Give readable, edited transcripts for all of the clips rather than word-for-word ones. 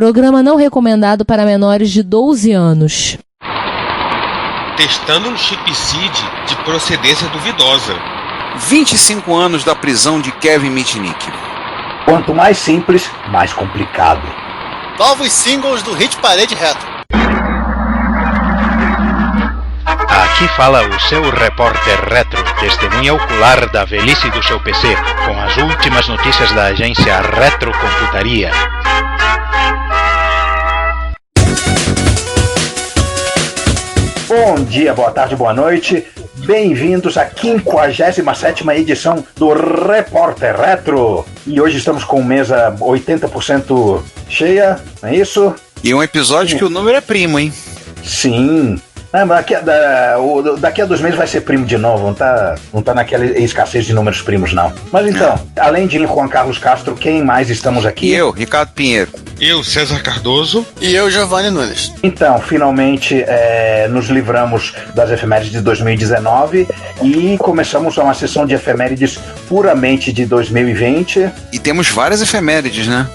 Programa não recomendado para menores de 12 anos. Testando um chipseed de procedência duvidosa. 25 anos da prisão de Kevin Mitnick. Quanto mais simples, mais complicado. Novos singles do Hit Parade Retro. Aqui fala o seu repórter retro, testemunha ocular da velhice do seu PC, com as últimas notícias da agência Retrocomputaria. Bom dia, boa tarde, boa noite. Bem-vindos à 57ª edição do Repórter Retro. E hoje estamos com mesa 80% cheia, não é isso? E um episódio que o número é primo, hein? Sim. Daqui a 2 meses vai ser primo de novo, não tá naquela escassez de números primos, não. Mas então, além de Juan Carlos Castro, quem mais estamos aqui? E eu, Ricardo Pinheiro. Eu, César Cardoso. E eu, Giovanni Nunes. Então, finalmente nos livramos das efemérides de 2019 e começamos uma sessão de efemérides puramente de 2020. E temos várias efemérides, né?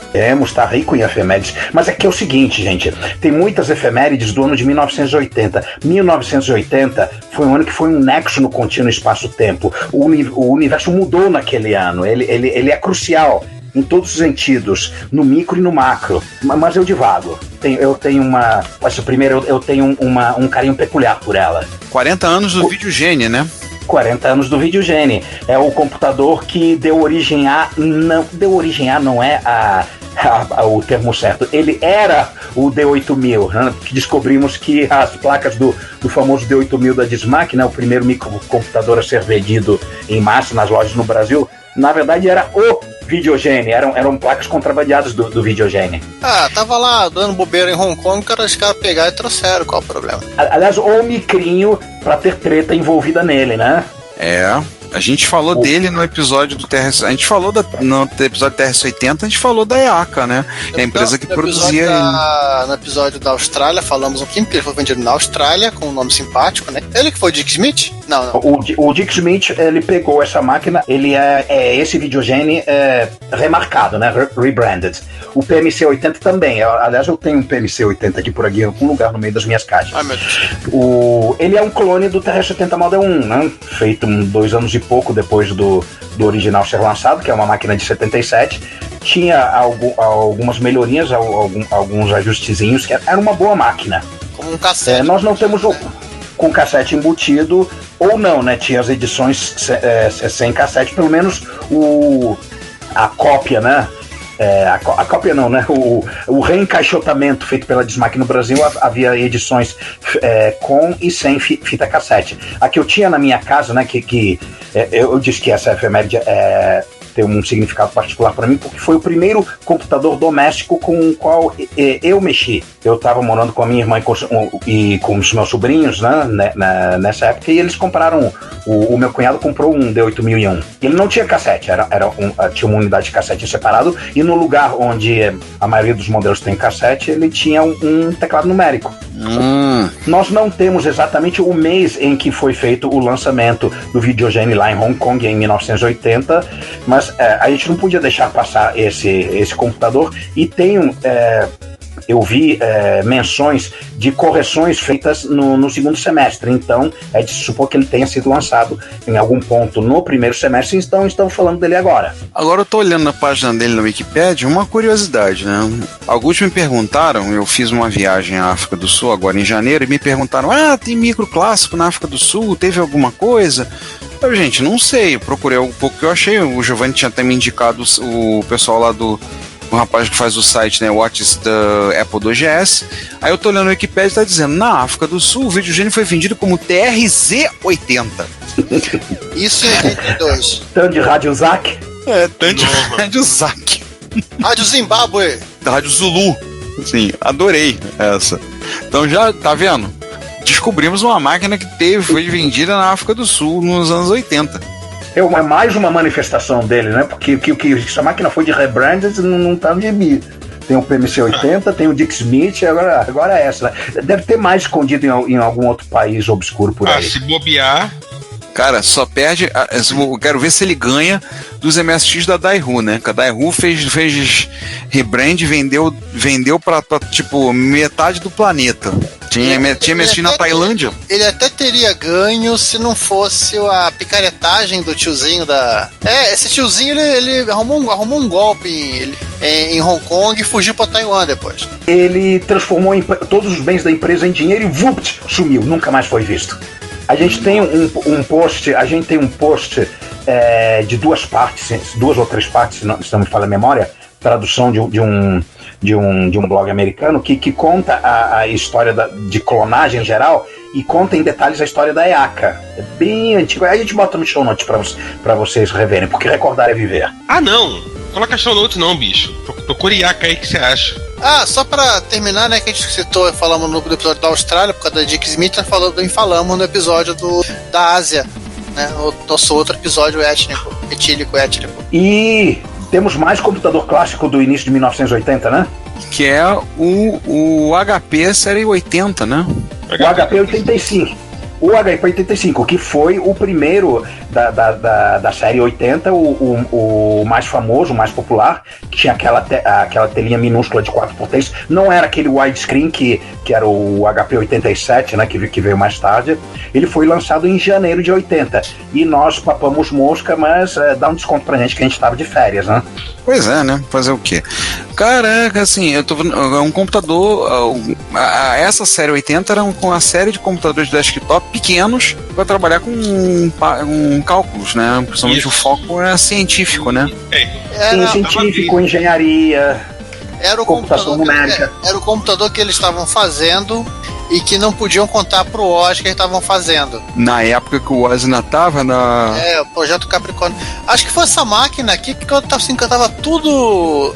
Tá rico em efemérides. Mas é que é o seguinte, gente, tem muitas efemérides do ano de 1980. 1980 foi um ano que foi um nexo no contínuo espaço-tempo. O universo mudou naquele ano. Ele é crucial em todos os sentidos, no micro e no macro. Mas eu divago. Eu tenho um carinho peculiar por ela. 40 anos do videogene, né? 40 anos do videogene. É o computador que deu origem a... Não é o termo certo. Ele era o D8000, né? Que descobrimos que as placas do famoso D8000 da Dismac, né, o primeiro microcomputador a ser vendido em massa nas lojas no Brasil, na verdade era o videogene, eram placas contrabandeadas do videogene. Tava lá dando bobeira em Hong Kong, os caras pegaram e trouxeram, qual o problema? Aliás, o micrinho pra ter treta envolvida nele, né? A gente falou dele no episódio do TRS. A gente falou no episódio do TRS-80, a gente falou da EACA, né? É a empresa que produzia. No episódio da Austrália, falamos um pouquinho, porque ele foi vendido na Austrália, com um nome simpático, né? Ele que foi o Dick Smith? Não. O Dick Smith, ele pegou essa máquina, ele é esse videogene remarcado, né? Rebranded. O PMC-80 também. Aliás, eu tenho um PMC-80 aqui por aqui, em algum lugar no meio das minhas caixas. Ai, meu Deus. Ele é um clone do TRS-80 Model 1, né? Feito 2 anos e pouco depois do original ser lançado, que é uma máquina de 77. Tinha algumas melhorias, alguns ajustezinhos, que era uma boa máquina. Como um cassete. Nós não temos com cassete embutido, ou não, né? Tinha as edições sem cassete, pelo menos a cópia, né? A cópia não, né? O reencaixotamento feito pela Dismac no Brasil, havia edições com e sem fita cassete. A que eu tinha na minha casa, né? Que eu disse que essa efeméride tem um significado particular para mim, porque foi o primeiro computador doméstico com o qual eu mexi. Eu estava morando com a minha irmã e com os meus sobrinhos, né, nessa época, e eles compraram, o meu cunhado comprou um D8001. Ele não tinha cassete, tinha uma unidade de cassete separado, e no lugar onde a maioria dos modelos tem cassete, ele tinha um teclado numérico. Nós não temos exatamente o mês em que foi feito o lançamento do videogame lá em Hong Kong, em 1980, mas a gente não podia deixar passar esse computador, e eu vi menções de correções feitas no segundo semestre, então é de se supor que ele tenha sido lançado em algum ponto no primeiro semestre, então estamos falando dele agora. Agora eu tô olhando na página dele na Wikipedia, uma curiosidade, né? Alguns me perguntaram, eu fiz uma viagem à África do Sul agora em janeiro, e me perguntaram, tem micro clássico na África do Sul, teve alguma coisa? Eu, gente, não sei, eu procurei um pouco que eu achei, o Giovanni tinha até me indicado o pessoal lá o rapaz que faz o site, né, What's the Apple 2GS. Aí eu tô olhando no Wikipedia e tá dizendo, na África do Sul, o videogame foi vendido como TRZ-80. Isso em 82. Tanto de Rádio Zac? Tanto de Rádio Zac. Rádio Zimbábue. Da Rádio Zulu. Sim, adorei essa. Então já, tá vendo? Descobrimos uma máquina que foi vendida na África do Sul nos anos 80. É mais uma manifestação dele, né? Porque essa máquina foi de rebranded, não tá no gibi. Tem o PMC-80, tem o Dick Smith, agora é essa. Deve ter mais escondido em algum outro país obscuro por aí. Se bobear. Cara, só perde. Eu quero ver se ele ganha dos MSX da Daihu, né? Que a Daihu fez rebrand, vendeu pra tipo metade do planeta. Tinha MSX na Tailândia. Ele até teria ganho se não fosse a picaretagem do tiozinho da... esse tiozinho ele arrumou um golpe em Hong Kong e fugiu pra Taiwan depois. Ele transformou todos os bens da empresa em dinheiro e vupt, sumiu, nunca mais foi visto. A gente tem um post de 2 partes, 2 ou 3 partes, se não me falha a memória, tradução de um blog americano que conta a história de clonagem em geral e conta em detalhes a história da EACA. É bem antigo. Aí a gente bota no show notes pra vocês reverem, porque recordar é viver. Ah, não! Coloca show notes não, bicho. Procure IACA aí, que você acha. Só pra terminar, né, que a gente citou, falamos no episódio da Austrália, por causa da Dick Smith, falamos no episódio da Ásia, né, o nosso outro episódio etílico. E temos mais computador clássico do início de 1980, né? Que é o HP série 80, né? O HP 85. O HP 85, que foi o primeiro da série 80, o mais famoso, o mais popular, que tinha aquela telinha minúscula de 4x3. Não era aquele widescreen que era o HP 87, né, que veio mais tarde. Ele foi lançado em janeiro de 80. E nós papamos mosca, mas dá um desconto pra gente que a gente tava de férias, né? Pois é, né? Fazer o quê? Caraca, assim, é um computador... essa série 80 era uma série de computadores de desktop pequenos para trabalhar com cálculos, né? Principalmente isso. O foco era científico, né? Científico, engenharia, computação numérica. Era o computador que eles estavam fazendo e que não podiam contar pro Oz que eles estavam fazendo. Na época que o Oz ainda tava o projeto Capricórnio. Acho que foi essa máquina aqui, porque eu tava tudo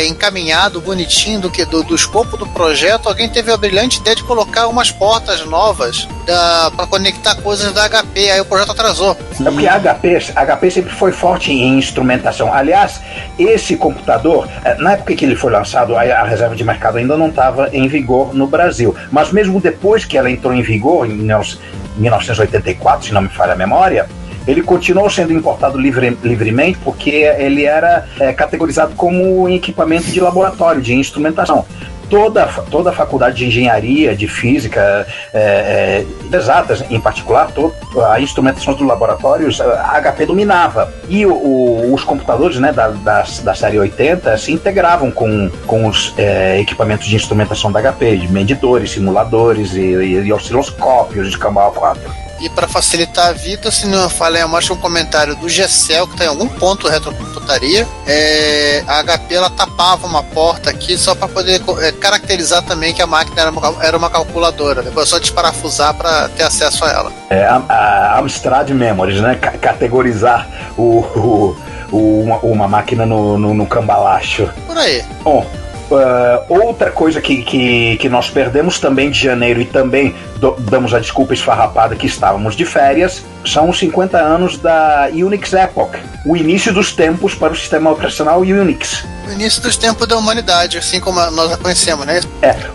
encaminhado, bonitinho do escopo do projeto. Alguém teve a brilhante ideia de colocar umas portas novas para conectar coisas da HP, aí o projeto atrasou. É porque a HP sempre foi forte em instrumentação. Aliás, esse computador, na época que ele foi lançado, a reserva de mercado ainda não estava em vigor no Brasil, mas mesmo depois que ela entrou em vigor, em 1984, se não me falha a memória, ele continuou sendo importado livremente porque ele era categorizado como equipamento de laboratório, de instrumentação. Toda a faculdade de engenharia, de física, exatas em particular, a instrumentação dos laboratórios, a HP dominava. E os computadores, né, da série 80 se integravam com os equipamentos de instrumentação da HP, de medidores, simuladores e osciloscópios de cambal 4. E para facilitar a vida, se não falei, eu mostro um comentário do Gessel, que está em algum ponto retrocomputaria. A HP ela tapava uma porta aqui só para poder caracterizar também que a máquina era uma calculadora. Depois é só desparafusar para ter acesso a ela. A Amstrad Memories, né? Categorizar uma máquina no cambalacho. Por aí. Bom, outra coisa que nós perdemos também de janeiro e também damos a desculpa esfarrapada que estávamos de férias, são os 50 anos da Unix Epoch, o início dos tempos para o sistema operacional Unix. O início dos tempos da humanidade, assim como nós a conhecemos, né?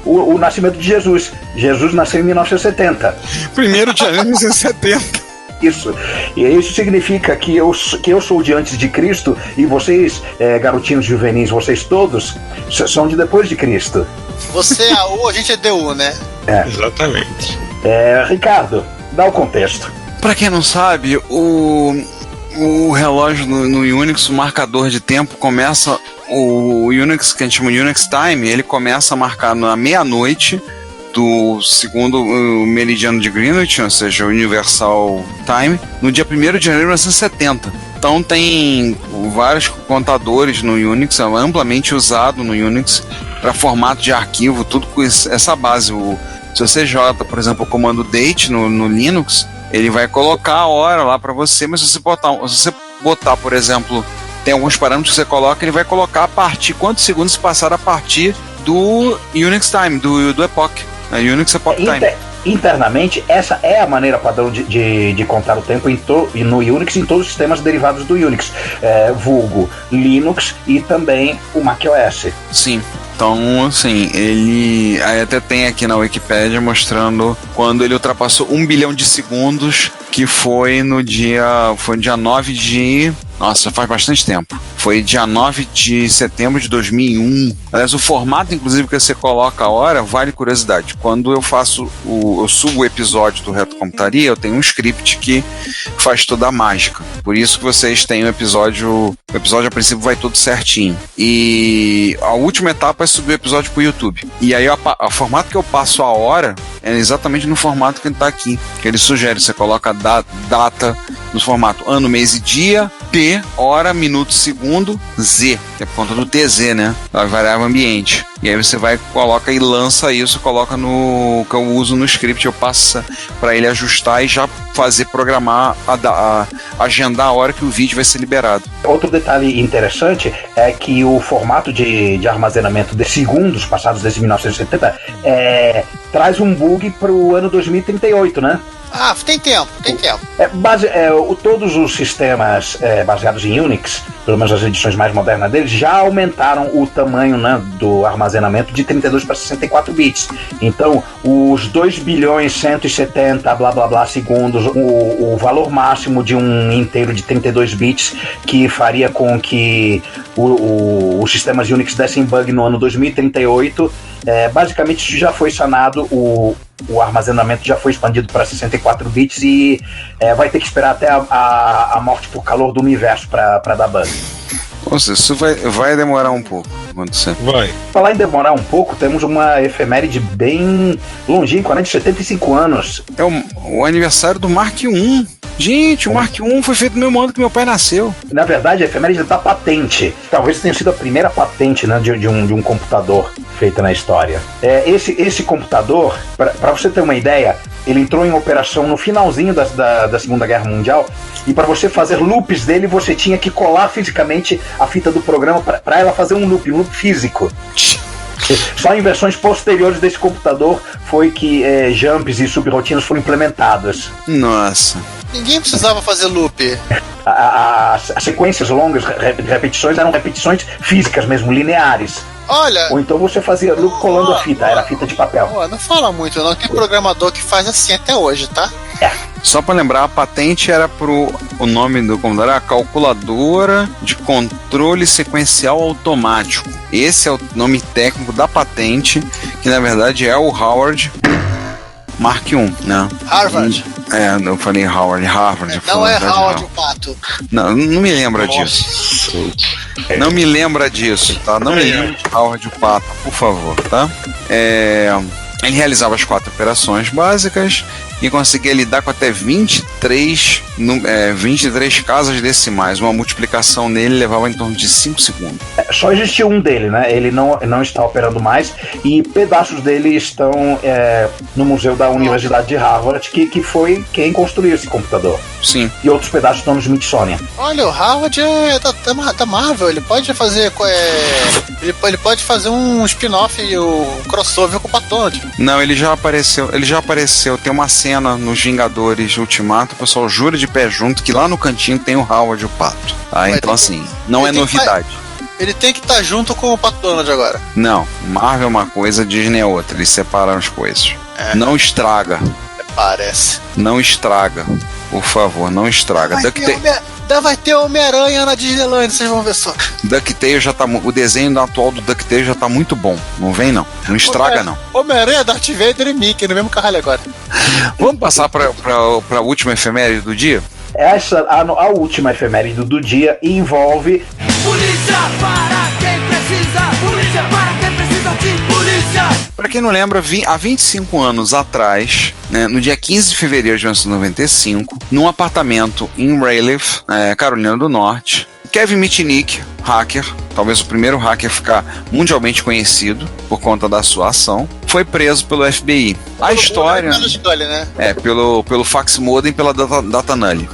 O nascimento de Jesus. Jesus nasceu em 1970. 1º de janeiro de 1970. Isso. E isso significa que eu sou de antes de Cristo e vocês, garotinhos juvenis, vocês todos, são de depois de Cristo. Você é AU, a gente é DU, né? Exatamente. Ricardo, dá o contexto. Pra quem não sabe, o relógio no Unix, o marcador de tempo, começa... O Unix, que a gente chama de Unix Time, ele começa a marcar na meia-noite do segundo meridiano de Greenwich, ou seja, o Universal Time, no dia 1º de janeiro de 1970. Então tem vários contadores no Unix, é amplamente usado no Unix para formato de arquivo, tudo com essa base. Se você joga, por exemplo, o comando date no Linux, ele vai colocar a hora lá para você, mas se você botar, por exemplo, tem alguns parâmetros que você coloca, ele vai colocar a partir quantos segundos passaram a partir do Unix Time, do Epoch. Unix Epoch Time. Internamente, essa é a maneira padrão de contar o tempo no Unix, em todos os sistemas derivados do Unix, vulgo Linux e também o macOS. Sim. Então, assim, ele até tem aqui na Wikipédia mostrando quando ele ultrapassou 1 bilhão de segundos que foi no dia 9 de... Nossa, faz bastante tempo. Foi dia 9 de setembro de 2001. Aliás, o formato, inclusive, que você coloca a hora, vale curiosidade. Quando eu subo o episódio do Retrocomputaria, eu tenho um script que faz toda a mágica. Por isso que vocês têm o episódio... O episódio, a princípio, vai tudo certinho. E a última etapa é subir o episódio pro YouTube. E aí, o formato que eu passo a hora é exatamente no formato que ele tá aqui. Que ele sugere. Você coloca a data no formato ano, mês e dia, T, hora, minuto, segundo, Z, que é por conta do TZ, né? A variável ambiente. E aí você coloca e lança isso, coloca no que eu uso no script, eu passo para ele ajustar e já fazer programar, agendar a hora que o vídeo vai ser liberado. Outro detalhe interessante é que o formato de armazenamento de segundos passados desde 1970 traz um bug para o ano 2038, né? Ah, tem tempo. Todos os sistemas baseados em Unix, pelo menos as edições mais modernas deles, já aumentaram o tamanho, né, do armazenamento de 32 para 64 bits. Então, os 2 bilhões 170 blá blá blá segundos, o valor máximo de um inteiro de 32 bits, que faria com que os sistemas Unix dessem bug no ano 2038, basicamente isso já foi sanado. O armazenamento já foi expandido para 64 bits e vai ter que esperar até a morte por calor do universo para dar bug. Ou seja, isso vai demorar um pouco acontecer. Vai. Falar em demorar um pouco, temos uma efeméride bem longínqua, né, de 75 anos. É o aniversário do Mark I. Gente, o Mark I foi feito no mesmo ano que meu pai nasceu. Na verdade, a efeméride da patente. Talvez tenha sido a primeira patente, né, de um computador feita na história. Esse computador, para você ter uma ideia, ele entrou em operação no finalzinho da Segunda Guerra Mundial, e para você fazer loops dele, você tinha que colar fisicamente a fita do programa para ela fazer um loop físico. Só em versões posteriores desse computador foi que jumps e subrotinas foram implementadas. Nossa. Ninguém precisava fazer loop. As sequências longas de repetições eram repetições físicas mesmo, lineares. Olha... Ou então você fazia loop colando a fita, era fita de papel. Não fala muito não, tem programador que faz assim até hoje, tá? Só para lembrar, a patente era o nome do computador era Calculadora de Controle Sequencial Automático. Esse é o nome técnico da patente, que na verdade é o Howard Mark I, né? Harvard. Eu falei Harvard. Não é Howard o Pato. Não me lembra disso. Não me lembra disso, tá? Não me lembra de Howard o Pato, por favor, tá? Ele realizava as 4 operações básicas e conseguia lidar com até 23 casas decimais. Uma multiplicação nele levava em torno de 5 segundos. Só existia um dele, né? Ele não está operando mais e pedaços dele estão no museu da Universidade de Harvard, que foi quem construiu esse computador. Sim. E outros pedaços estão no Smithsonian. Olha, o Howard é da Marvel, ele pode fazer ele pode fazer um spin-off e o crossover com o Patronus. Não, ele já apareceu, tem uma cena nos Vingadores Ultimato, o pessoal jura de pé junto que lá no cantinho tem o Howard o Pato. Então assim, não é novidade. Ele tem que estar junto com o Pato Donald agora. Não, Marvel é uma coisa, Disney é outra, eles separam as coisas. Não estraga. Parece. Não estraga, por favor, não estraga. Vai ter Homem-Aranha na Disneyland, vocês vão ver só. DuckTales já tá... O desenho atual do DuckTales já tá muito bom. Não vem, não. Não estraga, não. Homem-Aranha, Darth Vader e Mickey no mesmo caralho agora. Vamos passar pra última efeméride do dia? A última efeméride do dia envolve... Polícia para quem precisa! Polícia para quem precisa de polícia! Pra quem não lembra, há 25 anos atrás, né, no dia 15 de fevereiro de 1995, num apartamento em Raleigh, Carolina do Norte, Kevin Mitnick, hacker, talvez o primeiro hacker a ficar mundialmente conhecido por conta da sua ação, foi preso pelo FBI. A história... pelo fax modem e pela data null.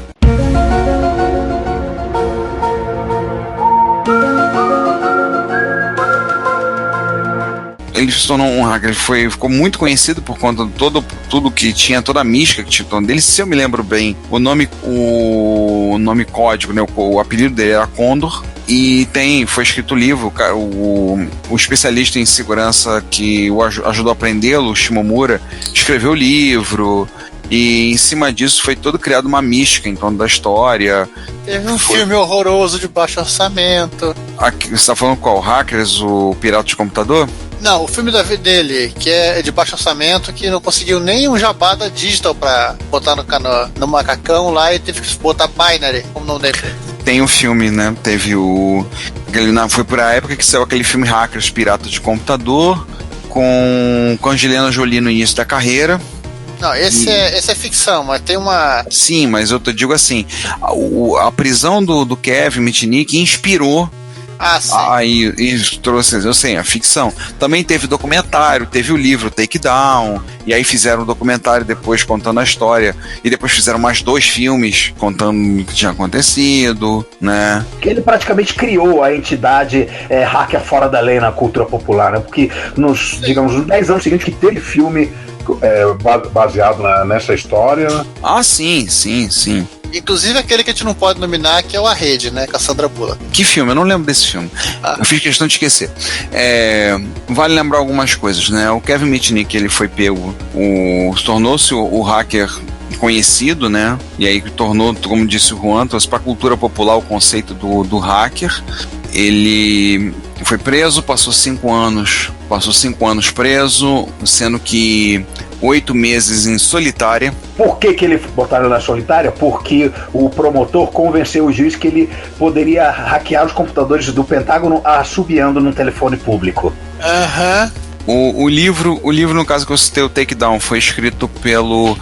Ele se tornou um hacker, ele ficou muito conhecido por conta de tudo que tinha, toda a mística que tinha em torno dele. Se eu me lembro bem, o nome código, né, o apelido dele era Condor. E foi escrito o livro, o especialista em segurança que o ajudou a aprendê-lo, o Shimomura, escreveu o livro. E em cima disso foi todo criado uma mística em torno da história. Teve um filme horroroso de baixo orçamento. Aqui, você tá falando qual? Hackers, o pirata de computador? Não, o filme da vida dele, que é de baixo orçamento, que não conseguiu nem um jabá da Digital pra botar no macacão lá e teve que botar Binary como nome dele. Tem o filme, né? Teve o... Foi por a época que saiu aquele filme Hackers, Pirata de Computador, com Angelina Jolie no início da carreira. Não, esse é ficção, mas tem uma... Sim, mas eu te digo assim, a prisão do Kevin Mitnick inspirou. Ah, sim. Aí trouxe, eu sei, a ficção. Também teve documentário, teve o livro Take Down, e aí fizeram um documentário depois contando a história, e depois fizeram mais 2 filmes contando o que tinha acontecido, né? Que ele praticamente criou a entidade hacker fora da lei na cultura popular, né? Porque nos 10 anos seguintes que teve filme baseado nessa história. Ah, sim. Inclusive aquele que a gente não pode nominar, que é o A Rede, né? Com a Sandra Bullock. Que filme? Eu não lembro desse filme. Eu fiz questão de esquecer. Vale lembrar algumas coisas, né? O Kevin Mitnick, ele foi pego, tornou-se o hacker conhecido, né? E aí tornou, como disse o Juan, trouxe para a cultura popular o conceito do hacker. Ele foi preso, passou 5 anos preso, sendo que 8 meses em solitária. Por que ele botaram na solitária? Porque o promotor convenceu o juiz que ele poderia hackear os computadores do Pentágono assobiando num telefone público. Aham. O livro, no caso que eu citei, o Takedown, foi escrito pelo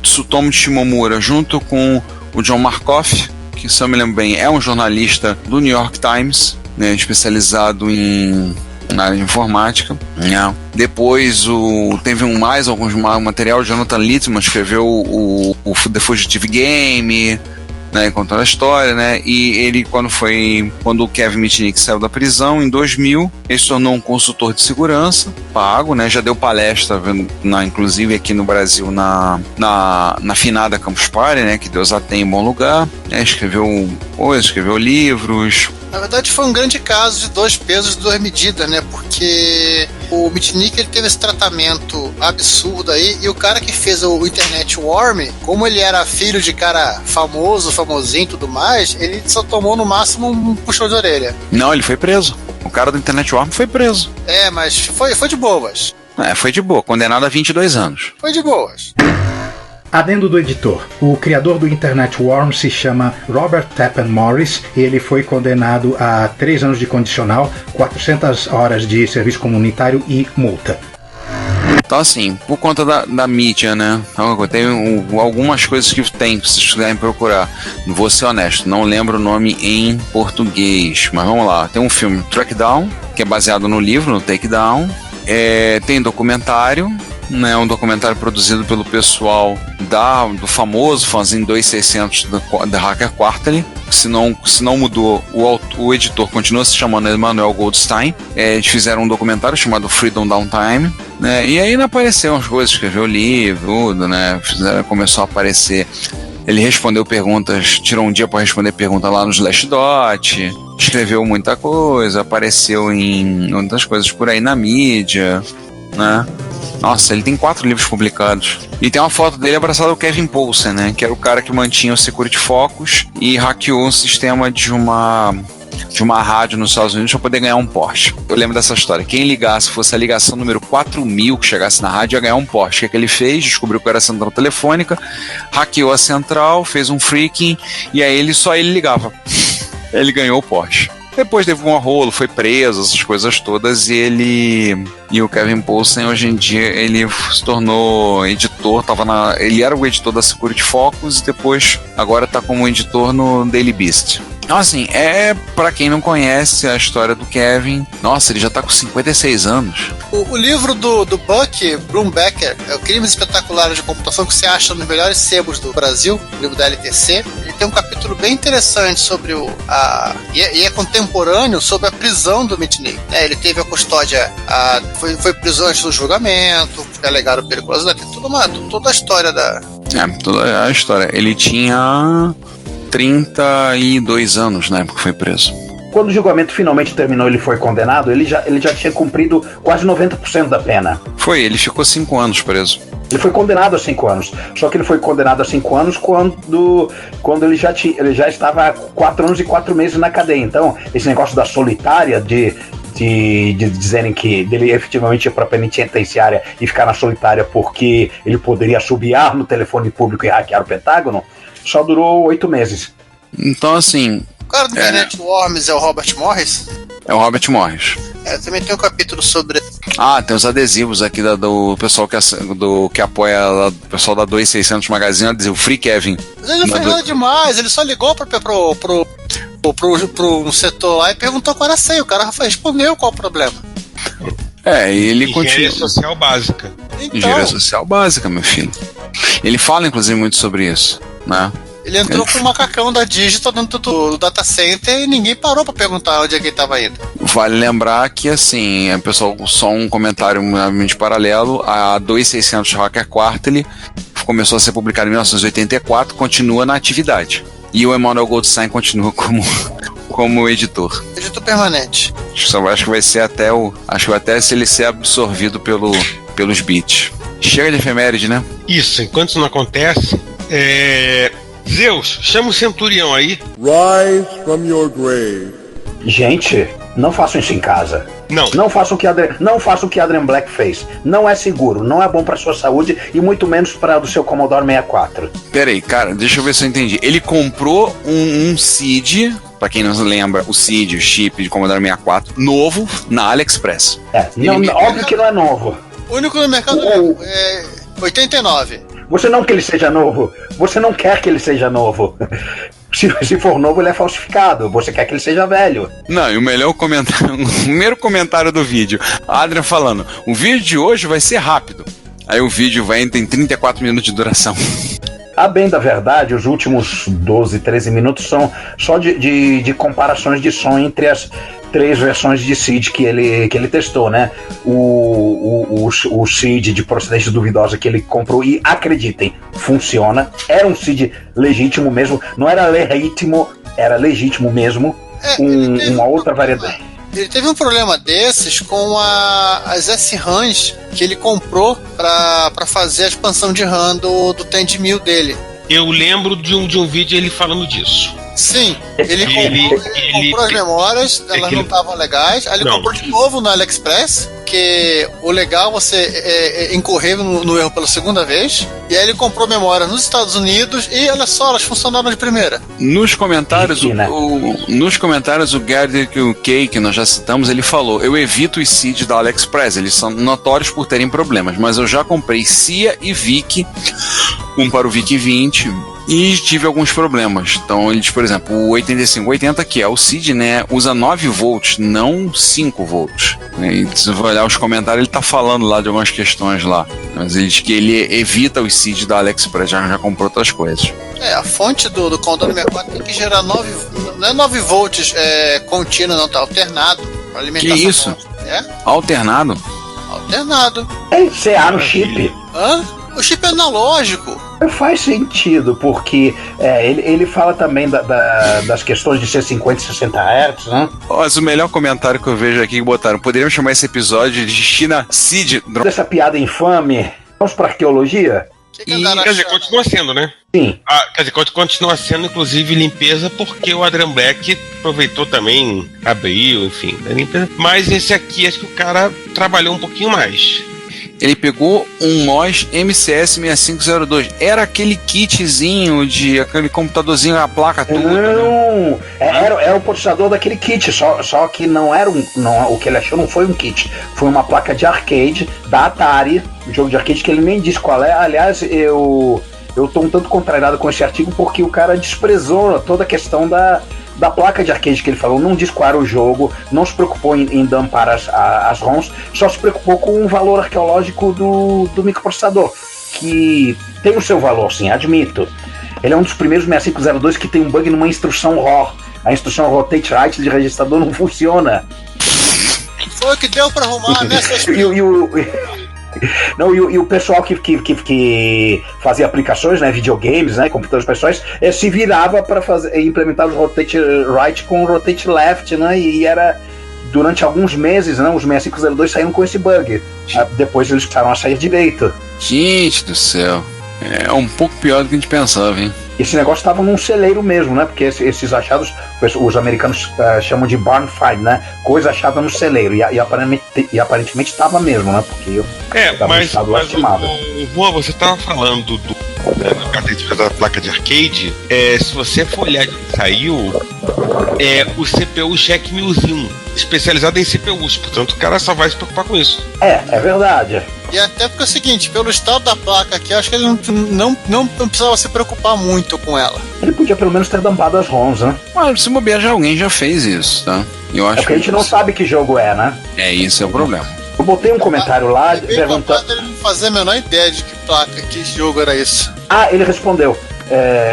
Tsutomu Shimomura, junto com o John Markoff, que, se eu me lembro bem, é um jornalista do New York Times, né, especializado na área de informática. Yeah. Depois teve alguns material. O Jonathan Littman escreveu o The Fugitive Game, né, contando a história, né? E ele, quando o Kevin Mitnick saiu da prisão em 2000, ele se tornou um consultor de segurança pago, né? Já deu palestra, inclusive aqui no Brasil, na finada Campus Party, né? Que Deus a tem em bom lugar. Escreveu livros. Na verdade, foi um grande caso de 2 pesos e 2 medidas, né? Porque o Mitnick, ele teve esse tratamento absurdo aí, e o cara que fez o Internet Worm, como ele era filho de cara famosinho e tudo mais, ele só tomou no máximo um puxão de orelha. Não, ele foi preso. O cara do Internet Worm foi preso. Mas foi de boas. Foi de boa, condenado a 22 anos. Foi de boas. Adendo do editor. O criador do Internet Worm se chama Robert Tappan Morris e ele foi condenado a 3 anos de condicional, 400 horas de serviço comunitário e multa. Então, assim, por conta da mídia, né? Tem algumas coisas que tem, se vocês quiserem procurar. Vou ser honesto, não lembro o nome em português, mas vamos lá. Tem um filme, Trackdown, que é baseado no livro, no Takedown. Tem documentário, né? Um documentário produzido pelo pessoal do famoso fanzine 2600 da Hacker Quarterly. Se não mudou, o editor continua se chamando Emmanuel Goldstein. Eles fizeram um documentário chamado Freedom Downtime, né? E aí apareceram as coisas, escreveu o livro, tudo, né? Começou a aparecer. Ele respondeu perguntas, tirou um dia para responder pergunta lá no Slashdot, escreveu muita coisa, apareceu em outras coisas por aí na mídia, né? Nossa, ele tem 4 livros publicados. E tem uma foto dele abraçado ao Kevin Poulsen, né? Que era o cara que mantinha o Security Focus e hackeou o sistema de uma rádio nos Estados Unidos para poder ganhar um Porsche. Eu lembro dessa história. Quem ligasse, fosse a ligação número 4000 que chegasse na rádio, ia ganhar um Porsche. O que ele fez? Descobriu que era a central telefônica, hackeou a central, fez um freaking e aí só ele ligava. Ele ganhou o Porsche. Depois teve um rolo, foi preso, essas coisas todas, e o Kevin Poulsen, hoje em dia, ele se tornou editor, ele era o editor da Security Focus e depois, agora está como editor no Daily Beast. Então, assim, pra quem não conhece a história do Kevin, nossa, ele já tá com 56 anos. O livro do Buck Brumbecker, é o Crimes Espetaculares de Computação, que você acha nos melhores sebos do Brasil, o livro da LTC. Ele tem um capítulo bem interessante sobre e é contemporâneo sobre a prisão do Mitnick. Ele teve a custódia, foi preso antes do julgamento, alegaram periculosidade, tem toda a história da... toda a história. Ele tinha 32 anos na época que foi preso. quando o julgamento finalmente terminou, ele foi condenado, ele já tinha cumprido quase 90% da pena. Foi, ele ficou 5 anos preso. Ele foi condenado a 5 anos. Só que ele foi condenado a 5 anos quando ele já estava há 4 anos e 4 meses na cadeia. Então, esse negócio da solitária, de dizerem que ele efetivamente ia para a penitenciária e ficar na solitária porque ele poderia assobiar no telefone público e hackear o Pentágono, só durou 8 meses. Então, assim... O cara do Internet Worms é o Robert Morris? É o Robert Morris. Também tem um capítulo sobre... Tem os adesivos aqui do pessoal que apoia o pessoal da 2600 Magazine, adesivo Free Kevin. Mas ele não fez nada demais, ele só ligou pro setor lá e perguntou qual era a senha. O cara respondeu qual o problema. Ele continua. Engenharia social básica. Então, Engenharia social básica, meu filho. Ele fala, inclusive, muito sobre isso, né? Ele entrou com o macacão da Digital dentro do data center e ninguém parou pra perguntar onde é que ele tava indo. Vale lembrar que, assim, pessoal, só um comentário de paralelo, a 2600 Hacker Quarterly começou a ser publicada em 1984, continua na atividade. E o Emmanuel Goldstein continua como editor. Editor permanente. Acho que vai ser até se ele ser absorvido pelos bits. Chega de efeméride, né? Isso, enquanto isso não acontece, Zeus, chama o centurião aí. Rise from your grave. Gente, não façam isso em casa. Não façam o que Adrian Black fez. Não é seguro, não é bom pra sua saúde e muito menos para do seu Commodore 64. Peraí, cara, deixa eu ver se eu entendi. Ele comprou um SID, pra quem não se lembra, o SID, o chip de Commodore 64, novo, na AliExpress. Óbvio que não é novo. O único no mercado é 89. Você não quer que ele seja novo. Você não quer que ele seja novo. Se for novo, ele é falsificado. Você quer que ele seja velho. Não, e o melhor comentário, o primeiro comentário do vídeo, a Adrian falando, o vídeo de hoje vai ser rápido. Aí o vídeo tem 34 minutos de duração. A bem da verdade, os últimos 12, 13 minutos são só de comparações de som entre as 3 versões de SID que ele testou, né? O SID de procedência duvidosa que ele comprou, e acreditem, funciona. Era um SID legítimo mesmo, não era legítimo, era legítimo mesmo. Uma outra variedade. Ele teve um problema desses com as S-RAMs que ele comprou para fazer a expansão de RAM do TEND-1000 dele. Eu lembro de um vídeo ele falando disso. Sim, ele comprou as memórias, elas não estavam legais, aí ele comprou de novo no AliExpress, porque o legal você incorrer no erro pela segunda vez, e aí ele comprou memória nos Estados Unidos e olha só, elas funcionaram de primeira. Nos comentários, o Gary Kay, que nós já citamos, ele falou, eu evito os SID da AliExpress, eles são notórios por terem problemas, mas eu já comprei CIA e VIC, um para o VIC 20, e tive alguns problemas. Então, eles, por exemplo, o 8580, que é o SID, né, usa 9 volts, não 5 volts. E se você olhar os comentários, ele tá falando lá de algumas questões lá. Mas ele diz que ele evita os SID da AliExpress, já comprou outras coisas. A fonte do Commodore 64 tem que gerar 9, não é 9 volts contínuo, não, tá alternado. Pra alimentação. Que isso? Alternado? Alternado. É CA no chip. O chip é analógico. Faz sentido, porque ele fala também das questões de ser 50 e 60 Hz, né? Mas o melhor comentário que eu vejo aqui que botaram, poderíamos chamar esse episódio de China Seed. Dessa piada infame, vamos pra arqueologia? Quer dizer, continua sendo, né? Sim. Quer dizer, continua sendo, inclusive, limpeza, porque o Adrian Black aproveitou também, abriu, enfim, a limpeza. Mas esse aqui, acho que o cara trabalhou um pouquinho mais. Ele pegou um MOS MCS 6502. Era aquele kitzinho de aquele computadorzinho, a placa toda. Não, era o processador daquele kit, só que não era o que ele achou não foi um kit, foi uma placa de arcade da Atari, um jogo de arcade que ele nem disse qual é. Aliás, eu tô um tanto contrariado com esse artigo porque o cara desprezou toda a questão da placa de arcade que ele falou, não disse qual era o jogo, não se preocupou em dampar as ROMs, só se preocupou com o valor arqueológico do microprocessador, que tem o seu valor, sim, admito. Ele é um dos primeiros 6502 que tem um bug numa instrução RAW. A instrução Rotate Right de registrador não funciona. Foi o que deu pra arrumar, né? Não, e o pessoal que fazia aplicações, né, videogames, né, computadores pessoais, se virava para implementar os rotate right com o rotate left, né, e era durante alguns meses, né, os 6502 saíram com esse bug. Depois eles passaram a sair direito. Gente do céu, é um pouco pior do que a gente pensava, hein? Esse negócio estava num celeiro mesmo, né? Porque esses achados, os americanos chamam de barn find, né? Coisa achada no celeiro. E aparentemente estava mesmo, né? Porque eu estava em estado lastimado. Juan, você estava falando do característica da placa de arcade. Se você for olhar de que saiu, o CPU Check 1001, especializado em CPUs. Portanto, o cara só vai se preocupar com isso. É verdade. E até porque é o seguinte, pelo estado da placa aqui, eu acho que ele não precisava se preocupar muito com ela. Ele podia pelo menos ter dampado as ROMs, né? Mas se bobear, alguém já fez isso, tá? Eu acho porque a gente não sabe que jogo é, né? Isso é o problema. Eu botei um comentário lá perguntando. Ele não fazia a menor ideia de que placa, que jogo era isso. Ele respondeu.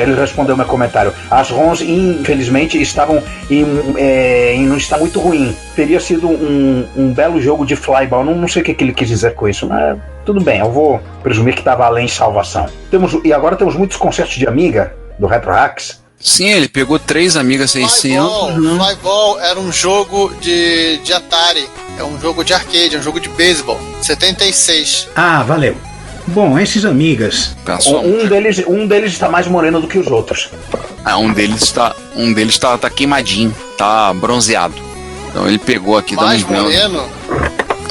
Ele respondeu meu comentário. As ROMs, infelizmente, estavam em um estado muito ruim. Teria sido um belo jogo de flyball. Não sei o que ele quis dizer com isso, mas tudo bem, eu vou presumir que estava além de salvação. E agora temos muitos concertos de Amiga, do Retro Hacks. Sim, ele pegou 3 Amiga 600. Flyball era um jogo de Atari. É um jogo de arcade, é um jogo de beisebol. 76. Ah, valeu. Bom, esses Amigas. Um deles está mais moreno do que os outros. Um deles tá queimadinho, tá bronzeado. Então ele pegou aqui, mais moreno?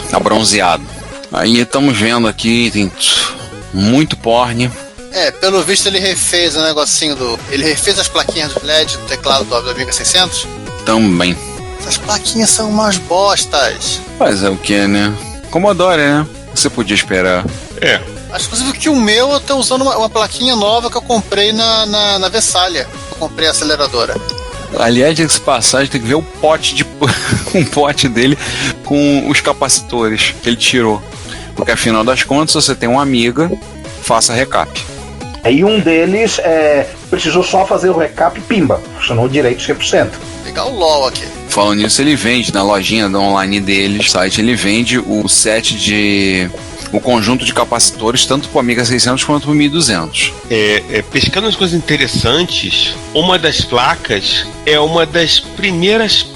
Tá bronzeado. Aí estamos vendo aqui, tem muito porn. Pelo visto ele refez o negocinho ele refez as plaquinhas do LED do teclado do Amiga 600? Também. Essas plaquinhas são umas bostas. Mas é o que, né? Commodore, né? Você podia esperar. Acho inclusive que o meu eu tô usando uma plaquinha nova que eu comprei na Vessália. Eu comprei a aceleradora. Aliás, esse passagem tem que ver o pote um pote dele com os capacitores que ele tirou. Porque afinal das contas, se você tem uma Amiga, faça recap. Aí um deles precisou só fazer o recap e pimba, funcionou direito 100%. Pegar o LOL aqui. Falando nisso, ele vende na lojinha do online dele, site, ele vende o o conjunto de capacitores, tanto para o Amiga 600 quanto para o 1200. Pescando as coisas interessantes, uma das placas é uma das primeiras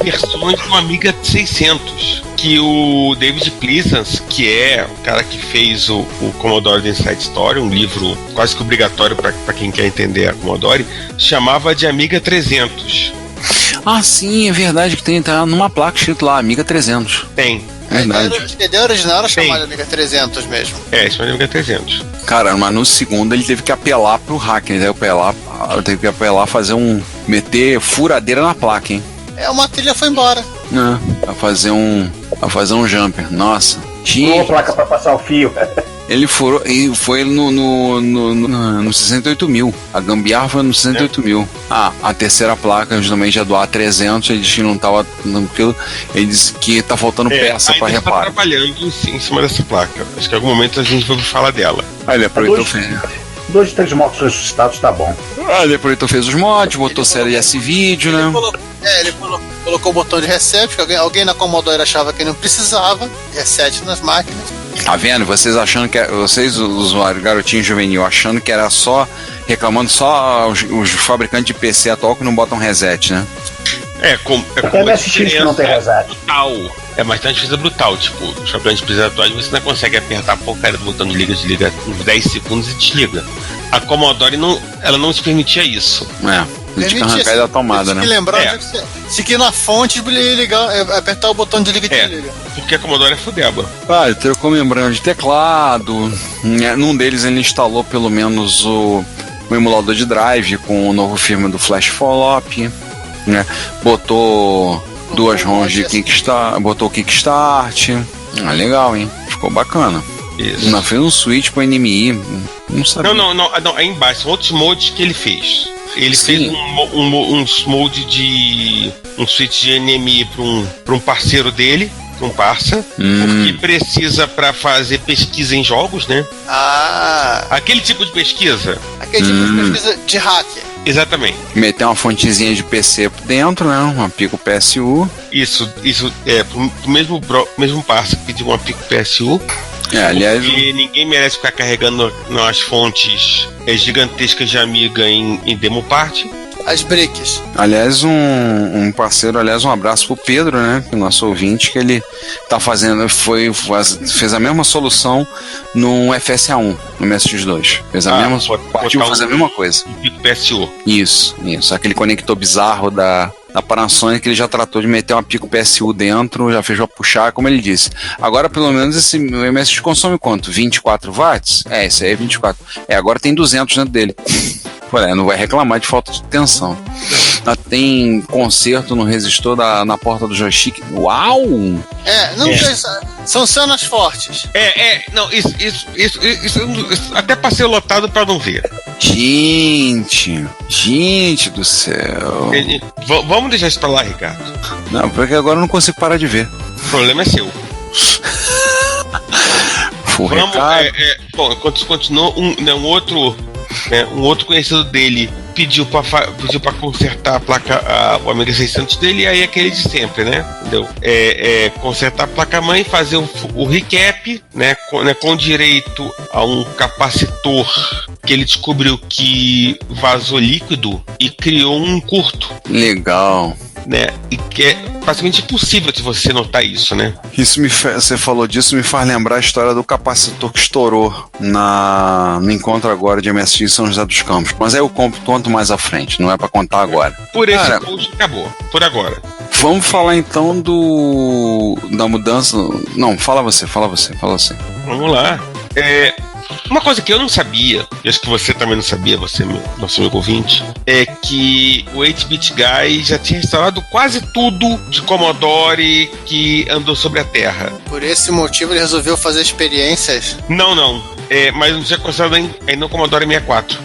versões do Amiga 600, que o David Pleasance, que é o cara que fez o Commodore The Inside Story, um livro quase que obrigatório para quem quer entender a Commodore, chamava de Amiga 300. Ah, sim, é verdade que tem, tá numa placa escrito lá, Amiga 300. Tem. Verdade. A ideia original era chamada Amiga 300 mesmo. Isso é Amiga 300. Cara, mas no segundo ele teve que apelar pro hacker, ele teve que apelar, meter furadeira na placa, hein? Uma trilha foi embora. A fazer um jumper. Nossa. Uma placa pra passar o fio. Ele furou e foi no 68 mil. A gambiarra foi no 68 mil. A terceira placa, justamente a do A300, ele disse que não tava tranquilo. Ele disse que tá faltando peça pra reparar. Tá trabalhando em cima dessa placa. Acho que em algum momento a gente vai falar dela. Aí ele aproveitou e fez. 2 de 3 motos ressuscitados tá bom. Ele aproveitou, fez os mods, botou série S-Vídeo, né? Ele colocou o botão de reset, que alguém na Commodore achava que não precisava. Reset nas máquinas. Tá vendo? Vocês achando que vocês, usuários, garotinho juvenil, achando que era só reclamando só os fabricantes de PC atual que não botam reset, né? Até MSX que não tem reset. Brutal. É bastante difícil brutal. Tipo, os fabricantes de PC atuais você não consegue apertar a porcaria do botão de liga, desliga uns 10 segundos e desliga. A Commodore ela não te permitia isso. Ele tinha que arrancar da tomada, né? Lembrar de que na fonte apertar o botão de liga e desliga. Porque a Commodore é fudeba. Ele trocou membrana de teclado. Num deles ele instalou pelo menos o emulador de drive com o novo firmware do Flash Follow-up, né? Botou 2 ROMs de Kickstart, botou o Kickstart. Legal, hein? Ficou bacana. Isso. Não fez um switch pro NMI. Não sabia. Não, aí embaixo são outros mods que ele fez. Ele fez um molde de um switch de NMI para um parceiro dele, um parça, porque precisa para fazer pesquisa em jogos, né? Aquele tipo de pesquisa. Aquele tipo de pesquisa de hacker. Exatamente. Meter uma fontezinha de PC dentro, né? Uma Pico PSU. Isso é pro mesmo parça que pediu uma Pico PSU. Aliás, porque ninguém merece ficar carregando nas fontes gigantescas de Amiga em demo parte. As bricks. Aliás, um parceiro, um abraço pro Pedro, né? Que é nosso ouvinte, que ele tá fazendo, fez a mesma solução no FSA1, no MSX2. Fez a mesma, partiu fazer a mesma coisa. Pico PSU. Isso. Aquele conector bizarro da Panasonic, que ele já tratou de meter uma Pico PSU dentro, já fez pra puxar, como ele disse. Agora, pelo menos, esse MSX consome quanto? 24 watts? Esse aí é 24. Agora tem 200 dentro dele. Não vai reclamar de falta de tensão. Tem conserto no resistor na porta do joystick. Uau! São cenas fortes. Não, isso até passei lotado pra não ver. Gente do céu. Vamos deixar isso pra lá, Ricardo. Não, porque agora eu não consigo parar de ver. O problema é seu. Bom, enquanto isso continuou, um outro conhecido dele pediu pra consertar a placa, o Amiga 600 dele, e aí aquele de sempre, né? Entendeu? Consertar a placa-mãe, fazer o recap, né? Com direito a um capacitor que ele descobriu que vazou líquido e criou um curto. Legal. Né? E que é praticamente impossível de você notar isso, né? Você falou disso, me faz lembrar a história do capacitor que estourou no encontro agora de MSX São José dos Campos. Mas aí eu conto mais à frente, não é pra contar agora. Por esse post acabou, por agora. Vamos falar então da mudança. Não, fala você. Vamos lá. Uma coisa que eu não sabia, e acho que você também não sabia, nosso amigo ouvinte, é que o 8-Bit Guy já tinha instalado quase tudo de Commodore que andou sobre a Terra. Por esse motivo ele resolveu fazer experiências? Não. Mas não tinha considerado ainda no Commodore 64.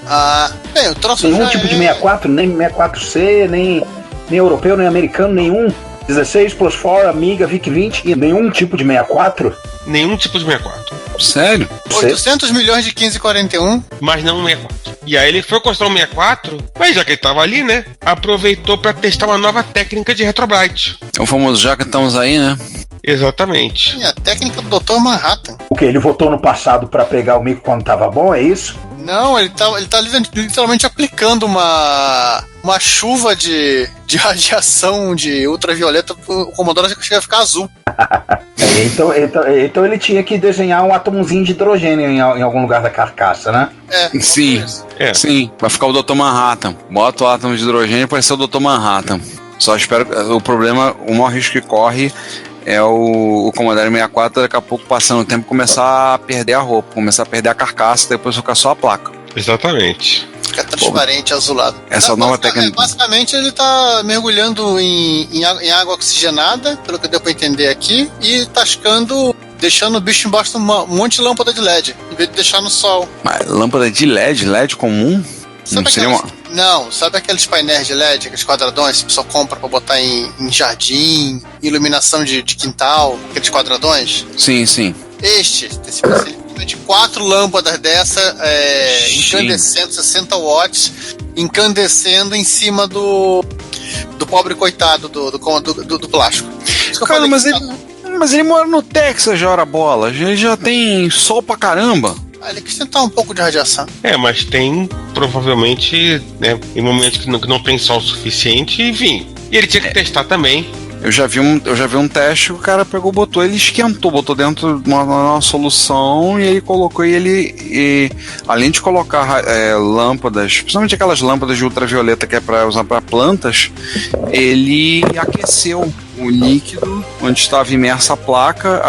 Bem, o troço nenhum tipo de 64, nem 64C, nem europeu, nem americano, nenhum. 16 plus 4, Amiga, VIC-20 e nenhum tipo de 64? Nenhum tipo de 64. Sério? 800 milhões de 1541. Mas não um 64. E aí ele foi construir um 64, mas já que ele tava ali, né? Aproveitou pra testar uma nova técnica de Retrobrite. É o famoso já que estamos aí, né? Exatamente. E a técnica do Dr. Manhattan. O que? Ele votou no passado pra pregar o mico quando tava bom, é isso? Não, ele tá literalmente aplicando uma chuva de radiação de ultravioleta. O Commodore chega a ficar azul. Então ele tinha que desenhar um átomozinho de hidrogênio em algum lugar da carcaça, né? Sim, vai ficar o Dr. Manhattan. Bota o átomo de hidrogênio e apareceu o Dr. Manhattan. Só espero que o maior risco que corre é o Commodore 64 daqui a pouco, passando o tempo, começar a perder a roupa, começar a perder a carcaça, depois ficar só a placa. Exatamente. Fica transparente, azulado. Essa nova técnica. Basicamente ele tá mergulhando em água oxigenada, pelo que deu pra entender aqui, e tascando, deixando o bicho embaixo de um monte de lâmpada de LED, em vez de deixar no sol. Mas lâmpada de LED comum? Sabe aqueles painéis de LED, aqueles quadradões que a pessoa compra pra botar em jardim, iluminação de quintal, aqueles quadradões? Sim. De 4 lâmpadas dessa, incandescendo 60 watts, incandescendo em cima do pobre coitado do plástico. Cara, mas ele mora no Texas já, ora bola. Ele já tem sol pra caramba. Ele quis tentar um pouco de radiação. Mas tem, provavelmente, né, em momentos que não tem sol suficiente, enfim. E ele tinha que testar também. Eu já vi um teste, o cara botou, ele esquentou, botou dentro de uma solução e ele colocou, e além de colocar lâmpadas, principalmente aquelas lâmpadas de ultravioleta que é para usar para plantas, ele aqueceu o líquido onde estava imersa a placa,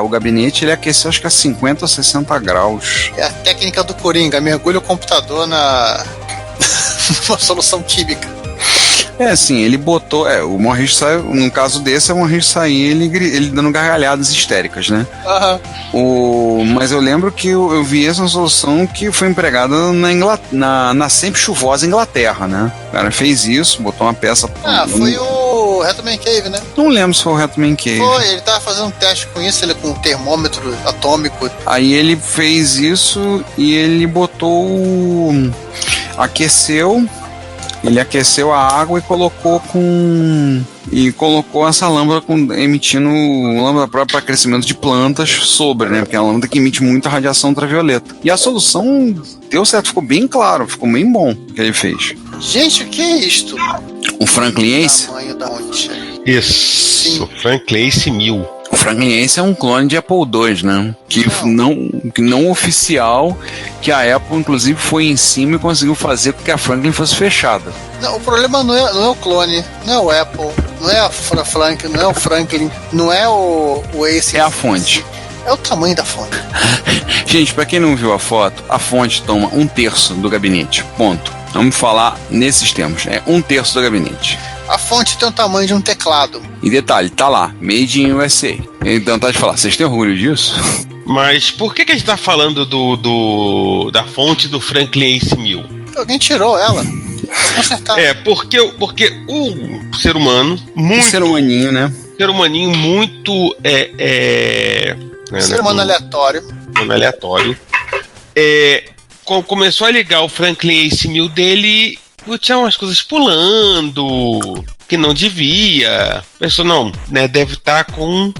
o gabinete, ele aqueceu acho que a 50 ou 60 graus. É a técnica do Coringa, mergulha o computador numa solução química. Assim, ele botou. O Morris saiu. No caso desse, o Morris saiu ele dando gargalhadas histéricas, né? Mas eu lembro que eu vi essa solução que foi empregada na sempre chuvosa Inglaterra, né? O cara fez isso, botou uma peça. Foi o Hetman Cave, né? Não lembro se foi o Hetman Cave. Foi, ele tava fazendo um teste com isso, ele com um termômetro atômico. Aí ele fez isso e ele botou. Aqueceu. Ele aqueceu a água e colocou essa lâmpada emitindo lâmpada própria para crescimento de plantas sobre, né? Porque é uma lâmpada que emite muita radiação ultravioleta. E a solução deu certo, ficou bem claro, ficou bem bom o que ele fez. Gente, o que é isto? O Franklin Ace? Tamanho da fonte. Isso, Franklin Ace 1000. O Franklin Ace é um clone de Apple II, né? Que não oficial, que a Apple inclusive foi em cima e conseguiu fazer com que a Franklin fosse fechada. Não, o problema não é o clone, não é o Apple, não é a Franklin, não é o Franklin, não é o Ace. É a fonte. É o tamanho da fonte. Gente, pra quem não viu a foto, a fonte toma 1/3 do gabinete. Ponto. Vamos falar nesses termos. É 1/3 do gabinete. A fonte tem o tamanho de um teclado. E detalhe, tá lá, Made in USA. Então tá de falar, vocês têm orgulho disso? Mas por que a gente tá falando da fonte do Franklin Ace 1000? Alguém tirou ela. Consertar. Porque o ser humano, muito... Ser humaninho, né? Ser humaninho muito... ser humano aleatório. Aleatório. Começou a ligar o Franklin Ace 1000 dele... Tinha umas coisas pulando, que não devia. Pensou, não, né? Deve estar com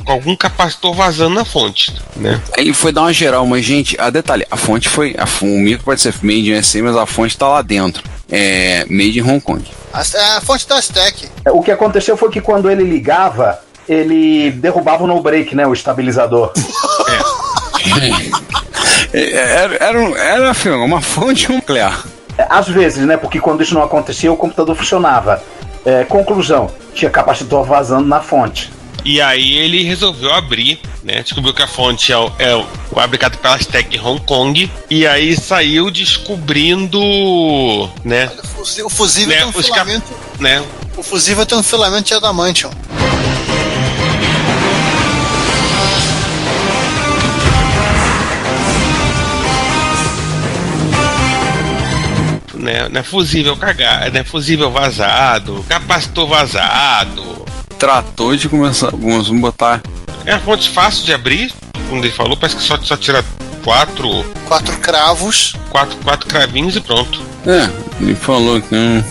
algum capacitor vazando na fonte, né? Ele foi dar uma geral, mas, gente, detalhe, a fonte foi. O micro pode ser made in USA, mas a fonte tá lá dentro. É made em Hong Kong. A fonte da Stack. O que aconteceu foi que quando ele ligava, ele derrubava o no-break, né? O estabilizador. Era uma fonte nuclear. Às vezes, né? Porque quando isso não acontecia, o computador funcionava. Conclusão, tinha capacitor vazando na fonte. E aí ele resolveu abrir, né? Descobriu que a fonte é fabricada pela Stack em Hong Kong. E aí saiu descobrindo, né? O fusível tem um filamento, né? O fusível tem um filamento de adamantium. Não é fusível cagado, não é fusível vazado, capacitor vazado. Tratou de começar, vamos botar. É uma fonte fácil de abrir, como ele falou, parece que só tira 4 cravos. 4 cravinhos e pronto. Ele falou que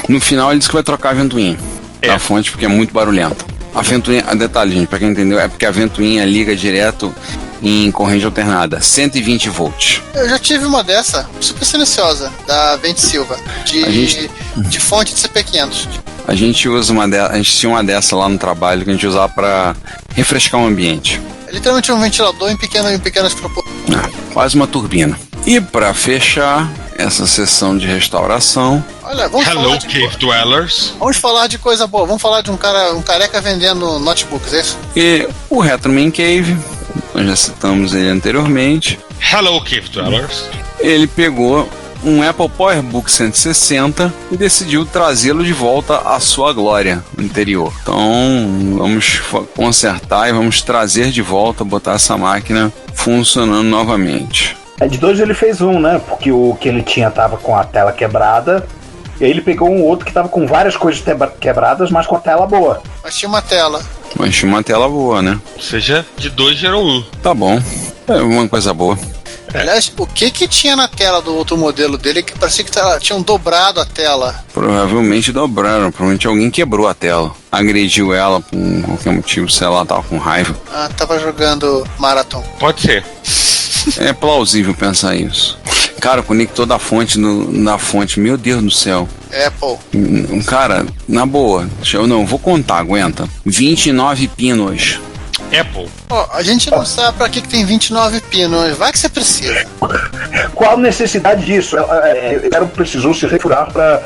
no final ele disse que vai trocar a ventoinha da fonte porque é muito barulhento. A ventoinha, detalhe, gente, pra quem entendeu, é porque a ventoinha liga direto em corrente alternada, 120 volts. Eu já tive uma dessa, super silenciosa, da Vente Silva, de fonte de CP500. A gente usa a gente tinha uma dessa lá no trabalho que a gente usava pra refrescar o ambiente. É literalmente um ventilador em pequenas proporções. Quase uma turbina. E pra fechar essa sessão de restauração... Olha, vamos Hello, Cave Dwellers. Vamos falar de coisa boa, vamos falar de um careca vendendo notebooks, é isso? E o Retro Man Cave, nós já citamos ele anteriormente. Hello, Cave Dwellers. Ele pegou um Apple PowerBook 160 e decidiu trazê-lo de volta à sua glória anterior. Então, vamos consertar e vamos trazer de volta, botar essa máquina funcionando novamente. De dois ele fez um, né? Porque o que ele tinha tava com a tela quebrada. E aí ele pegou um outro que tava com várias coisas quebradas, mas com a tela boa. Mas tinha uma tela. Mas tinha uma tela boa, né? Ou seja, de 2 gerou 1. Tá bom. É uma coisa boa. Aliás, o que tinha na tela do outro modelo dele que parecia que tinham dobrado a tela? Provavelmente dobraram. Provavelmente alguém quebrou a tela. Agrediu ela por qualquer motivo, sei lá, tava com raiva. Tava jogando Marathon. Pode ser. É plausível pensar isso. Cara, conectou da fonte na fonte, meu Deus do céu. Apple. Cara, na boa, eu não vou contar, aguenta. 29 pinos. Apple. A gente não sabe pra que tem 29 pinos, vai que você precisa. Qual a necessidade disso? Precisou se refurar para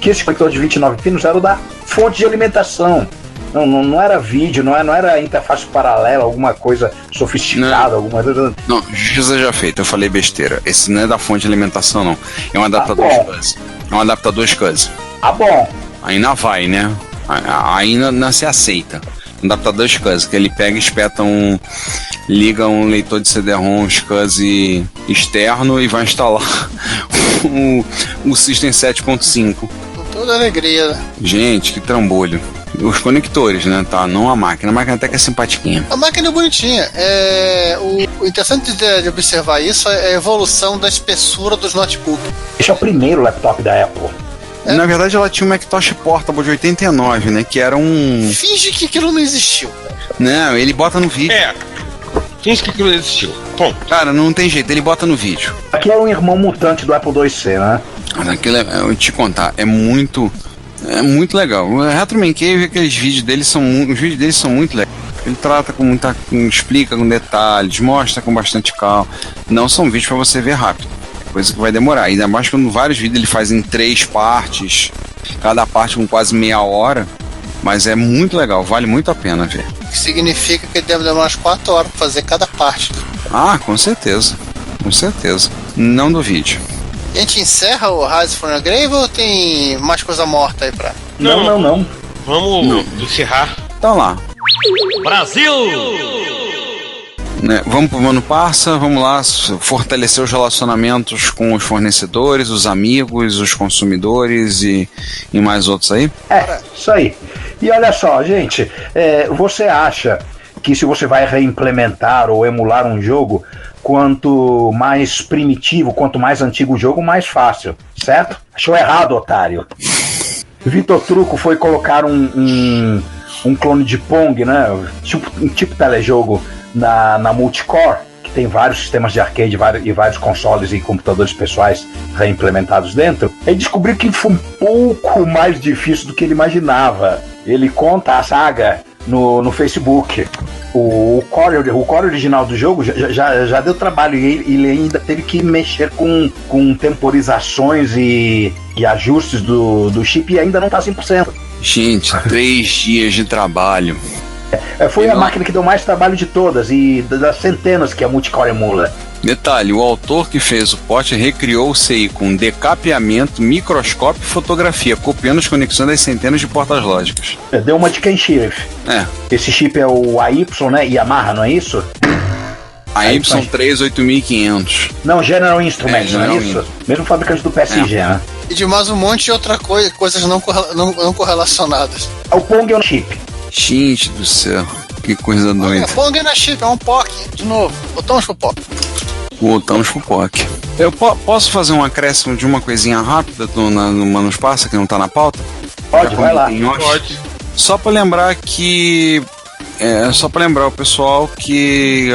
que esse conector de 29 pinos era o da fonte de alimentação. Não era vídeo, não era interface paralela, alguma coisa sofisticada, alguma coisa. Não, justiça já feita, eu falei besteira. Esse não é da fonte de alimentação, não. É um adaptador SCSI. É um adaptador SCSI. Bom. Ainda vai, né? Ainda se aceita. Um adaptador SCSI, que ele pega e espeta liga um leitor de CD-ROM SCSI externo e vai instalar o System 7.5. Com toda alegria. Gente, que trambolho. Os conectores, né? Tá, não a máquina. A máquina até que é simpatiquinha. A máquina é bonitinha. O interessante de observar isso é a evolução da espessura dos notebooks. Esse é o primeiro laptop da Apple. Na verdade, ela tinha um Macintosh Portable de 89, né? Que era um... Finge que aquilo não existiu. Não, ele bota no vídeo. Finge que aquilo existiu. Bom. Cara, não tem jeito, ele bota no vídeo. Aqui é um irmão mutante do Apple IIc, né? Mas aquilo, eu vou te contar, é muito legal. O Retro Man Cave, aqueles vídeos dele os vídeos dele são muito legais. Ele trata explica com detalhes, mostra com bastante calma. Não são vídeos para você ver rápido. Coisa que vai demorar. Ainda mais quando vários vídeos ele faz em 3 partes, cada parte com quase meia hora. Mas é muito legal, vale muito a pena ver. Que significa que ele deve demorar umas 4 horas para fazer cada parte. Ah, com certeza. Com certeza. Não duvide. A gente encerra o Rise from the Grave ou tem mais coisa morta aí pra... Não. Vamos encerrar. Então lá. Brasil! Né, vamos pro Mano Parça, vamos lá fortalecer os relacionamentos com os fornecedores, os amigos, os consumidores e mais outros aí? Isso aí. E olha só, gente, você acha que se você vai reimplementar ou emular um jogo, quanto mais primitivo, quanto mais antigo o jogo, mais fácil, certo? Achou errado, otário. Vitor Truco foi colocar um clone de Pong, né? Tipo telejogo na Multicore, que tem vários sistemas de arcade e vários consoles e computadores pessoais reimplementados dentro. Ele descobriu que foi um pouco mais difícil do que ele imaginava. Ele conta a saga no Facebook. O core original do jogo já deu trabalho e ele ainda teve que mexer com temporizações e ajustes do chip e ainda não está 100%. Gente, 3 dias de trabalho. Foi a máquina que deu mais trabalho de todas e das centenas que a Multicore emula. Detalhe, o autor que fez o pote recriou o CI com decapeamento, microscópio e fotografia, copiando as conexões das centenas de portas lógicas. Deu uma de Ken Sheriff. Esse chip é o AY, né? Yamaha, não é isso? AY3 8500. Não, General Instruments, não é isso? Mesmo fabricante do PSG, né? E de mais um monte de outra coisa, coisas não correlacionadas. O Pong é um chip. Gente do céu, que coisa doida. Pong não é chip, é um POC. De novo, botamos pro POC. Voltamos pro POC. Eu posso fazer um acréscimo de uma coisinha rápida no Manus Passa, que não tá na pauta? Pode, vai lá. Pode. Só para lembrar que... só para lembrar o pessoal que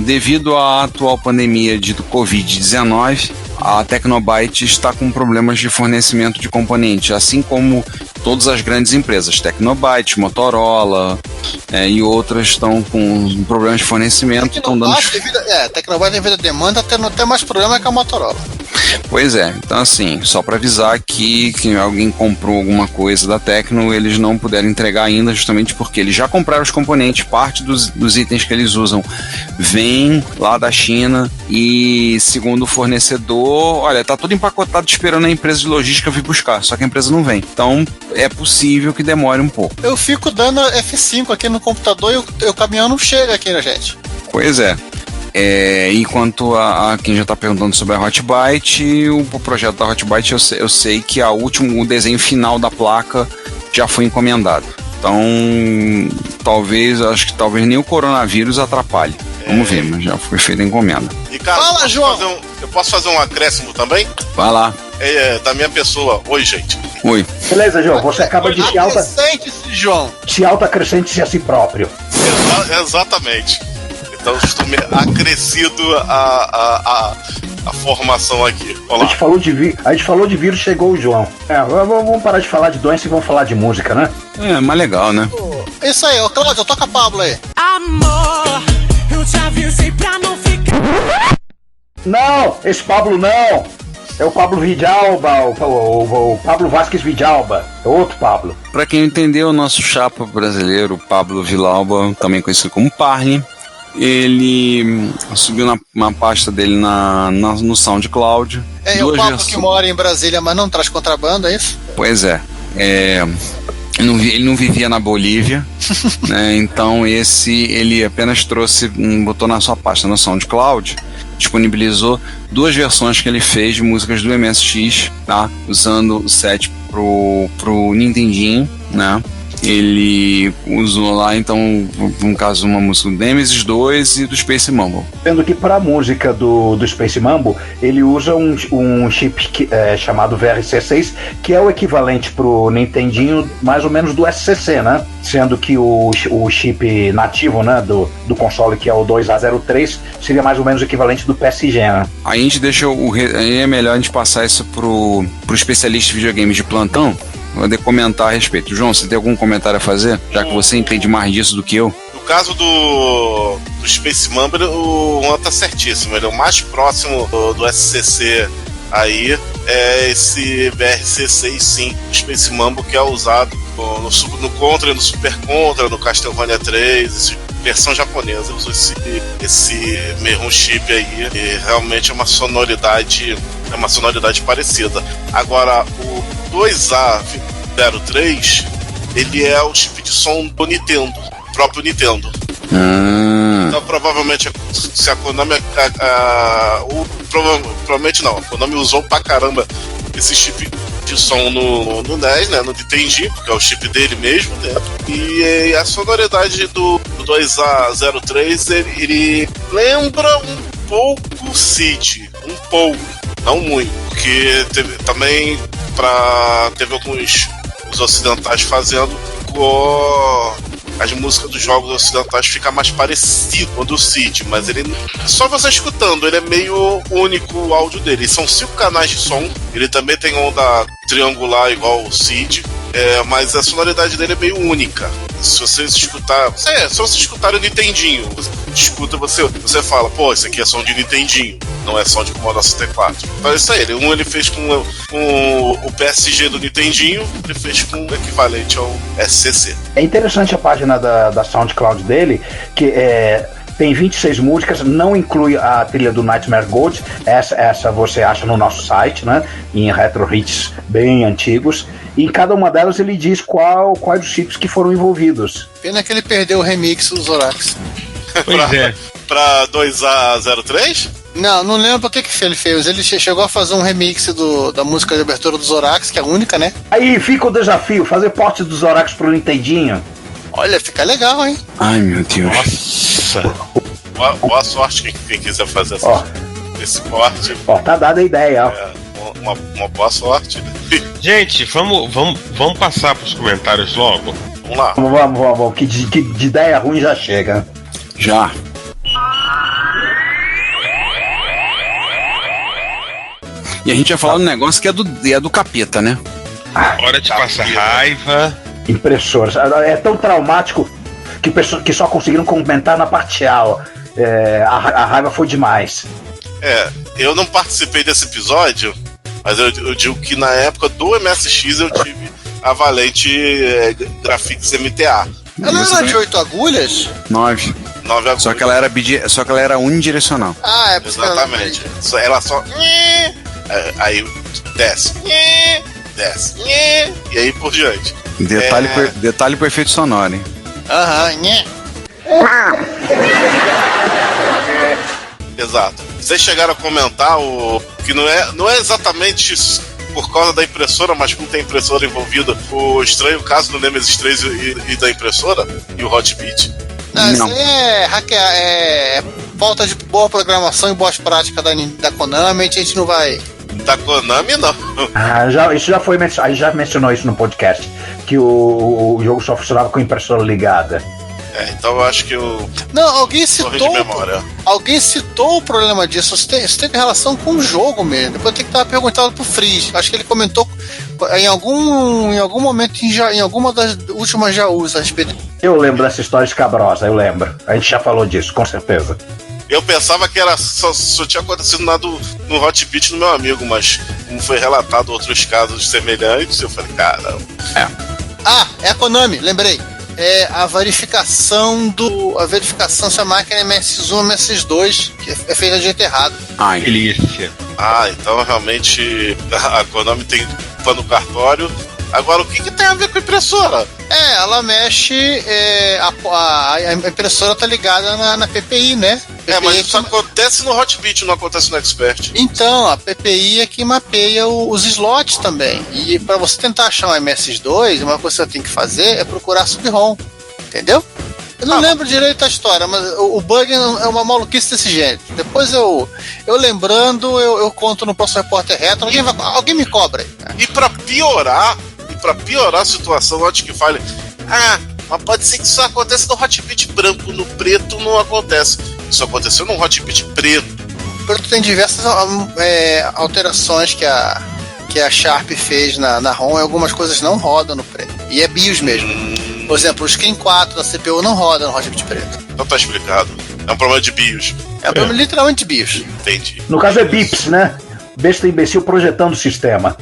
devido à atual pandemia do Covid-19, a Tecnobyte está com problemas de fornecimento de componentes, assim como todas as grandes empresas, Tecnobyte, Motorola e outras estão com problemas de fornecimento. Tecnobyte devido à demanda tem até mais problema que a Motorola. Pois é, então assim, só para avisar que alguém comprou alguma coisa da Tecno, eles não puderam entregar ainda, justamente porque eles já compraram os componentes, parte dos itens que eles usam vem lá da China e, segundo o fornecedor, olha, tá tudo empacotado esperando a empresa de logística vir buscar, só que a empresa não vem. Então é possível que demore um pouco. Eu fico dando F5 aqui no computador e o caminhão não chega aqui, né, gente? Pois é. Enquanto a quem já está perguntando sobre a Hot Byte, o projeto da Hot Byte eu sei que o desenho final da placa já foi encomendado. Então, acho que talvez nem o coronavírus atrapalhe. Vamos ver, mas já foi feita a encomenda. E cara, fala, João! Eu posso fazer um acréscimo também? Vai lá. Da minha pessoa. Oi, gente. Oi. Beleza, João, você acaba de Acrescente-se, João. se auto-acrescente-se a si próprio. Exatamente. Então estou acrescido a formação aqui. Olá. A gente falou de vírus, chegou o João. Vamos parar de falar de doença e vamos falar de música, né? Mais legal, né? Isso aí, Cláudio, toca Pablo aí. Amor, eu te avisei pra não ficar. Não, esse Pablo não. É o Pablo Vidalba, o Pablo Vasquez Vidalba. É outro Pablo. Para quem entendeu, o nosso chapa brasileiro, Pablo Vilauba, também conhecido como Parne, ele subiu na pasta dele no SoundCloud. É o Pablo que mora em Brasília, mas não traz contrabando, é isso? Pois é. Ele não vivia na Bolívia, né? Então ele apenas botou na sua pasta no SoundCloud, disponibilizou 2 versões que ele fez de músicas do MSX, tá? Usando o set pro Nintendinho, né? ele usou lá, então, no caso, uma música do Nemesis 2 e do Space Mumble. Sendo que para a música do Space Mumble, ele usa um chip chamado VRC6, que é o equivalente pro Nintendinho, mais ou menos do SCC, né? Sendo que o chip nativo, né, do console, que é o 2A03, seria mais ou menos o equivalente do PSG, né? Aí a gente deixa aí é melhor a gente passar isso pro especialista de videogames de plantão, poder comentar a respeito. João, você tem algum comentário a fazer? Já que você entende mais disso do que eu. No caso do Space Mumble, o Juan tá certíssimo. Ele é o mais próximo do SCC aí. É esse VRC6, sim, o Space Mumble, que é usado no Contra e no Super Contra, no Castlevania 3, versão japonesa. Usou esse mesmo chip aí. E realmente é uma sonoridade parecida. Agora, o 2A03, ele é o chip de som do Nintendo, próprio Nintendo. Então provavelmente se a Konami provavelmente não, a Konami usou pra caramba esse chip de som no NES, né, no Nintendinho, porque é o chip dele mesmo, né? E a sonoridade do 2A03, ele lembra um pouco o Cid, um pouco, não muito, porque teve alguns os ocidentais fazendo com as músicas dos jogos ocidentais fica mais parecido com o do Cid, mas ele só você escutando, ele é meio único o áudio dele. São 5 canais de som, ele também tem onda triangular igual o Cid, mas a sonoridade dele é meio única. Se você escutar, se você escutar o Nintendinho, você escuta, você fala, pô, isso aqui é som de Nintendinho, não é som de Commodore 64. Então é isso aí, ele fez com o PSG do Nintendinho, ele fez com o equivalente ao SCC. É interessante a página da SoundCloud dele, que tem 26 músicas, não inclui a trilha do Nightmare Gold, essa você acha no nosso site, né, em retro hits bem antigos, e em cada uma delas ele diz quais os chips que foram envolvidos. Pena que ele perdeu o remix do Zorax. Pra 2A03? Não lembro o que ele fez. Ele chegou a fazer um remix da música de abertura do Zorax, que é a única, né? Aí fica o desafio, fazer porte do Zorax pro Nintendinho. Olha, fica legal, hein? Ai, meu Deus. Nossa. Boa sorte quem quiser fazer esse porte. Tá dada a ideia, uma boa sorte, né? Gente, vamos passar pros comentários logo? Vamos lá. Vamos, que de ideia ruim já chega. Já. E a gente ia falar um negócio que é do capeta, né? Hora de passar raiva. Impressoras. É tão traumático que só conseguiram comentar na parcial. A raiva foi demais. Eu não participei desse episódio, mas eu digo que na época do MSX eu tive a Valente Graphics MTA. Ela era de 8 agulhas? 9 agulhas. Só que ela era unidirecional. Exatamente. Ela só... Aí desce, e aí por diante. Detalhe pro efeito sonoro, hein? Exato. Vocês chegaram a comentar que não é exatamente por causa da impressora, mas como tem impressora envolvida, o estranho caso do Nemesis 3 e da impressora e o Hot Beat. Não, isso aí é hackear, é falta de boa programação e boas práticas da Konami, a gente não vai... Da Konami, não. Isso já foi mencionado, a gente já mencionou isso no podcast, que o jogo só funcionava com a impressora ligada. Então eu acho que eu... Não, alguém citou o problema disso. Isso tem relação com o jogo mesmo. Depois tem que estar perguntado pro Freeze. Acho que ele comentou em algum momento, em alguma das últimas Jaús a respeito. Eu lembro dessa história escabrosa, eu lembro. A gente já falou disso, com certeza. Eu pensava que só tinha acontecido nada no Hot Beat no meu amigo, mas como foi relatado outros casos semelhantes, eu falei, caramba. É a Konami, lembrei. É a verificação se a máquina é MS1 ou MS2, que é feita de jeito errado. Delícia. Então realmente a Konami tem no cartório. Agora, o que tem a ver com a impressora? Ela mexe, a impressora tá ligada na PPI, né? PPI mas isso acontece no Hotbit, não acontece no Expert. Então, a PPI é que mapeia os slots também. E para você tentar achar um MS2, uma coisa que você tem que fazer é procurar sub-ROM, entendeu? Eu não lembro direito a história, mas o bug é uma maluquice desse jeito. Depois eu lembrando, eu conto no próximo Repórter Retro. Alguém me cobra aí. E pra piorar a situação, antes que fale, mas pode ser que isso aconteça no Hotbit branco, no preto não acontece. Isso aconteceu no Hotbit preto. O preto tem diversas alterações que a Sharp fez na ROM, e algumas coisas não rodam no preto. E é BIOS mesmo. Por exemplo, o Screen 4 da CPU não roda no Hotbit preto. Então tá explicado. É um problema de BIOS. É um problema literalmente de BIOS. Entendi. No caso é BIPs, né? Besta imbecil projetando o sistema.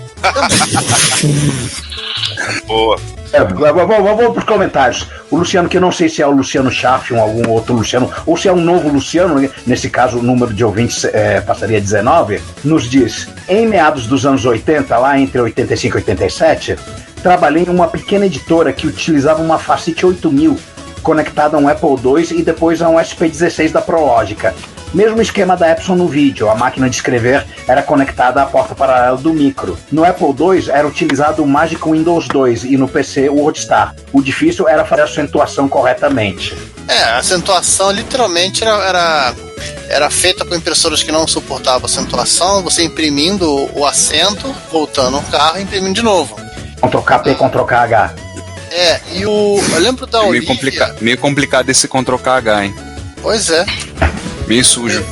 Boa. Vamos pros comentários. O Luciano, que eu não sei se é o Luciano Schaff ou algum outro Luciano, ou se é um novo Luciano, nesse caso o número de ouvintes passaria 19, nos diz: em meados dos anos 80, lá entre 85 e 87, trabalhei em uma pequena editora que utilizava uma Facit 8000 conectada a um Apple II e depois a um SP16 da Prologica. Mesmo esquema da Epson no vídeo, a máquina de escrever era conectada à porta paralela do micro. No Apple II era utilizado o Magic Windows 2 e no PC o WordStar. O difícil era fazer a acentuação corretamente. A acentuação literalmente era feita com impressoras que não suportavam acentuação, você imprimindo o acento, voltando o carro e imprimindo de novo. Ctrl-K-P, Ctrl-KH. Eu lembro da Olivia... Meio complicado esse Ctrl-KH, hein? Pois é. Meio sujo.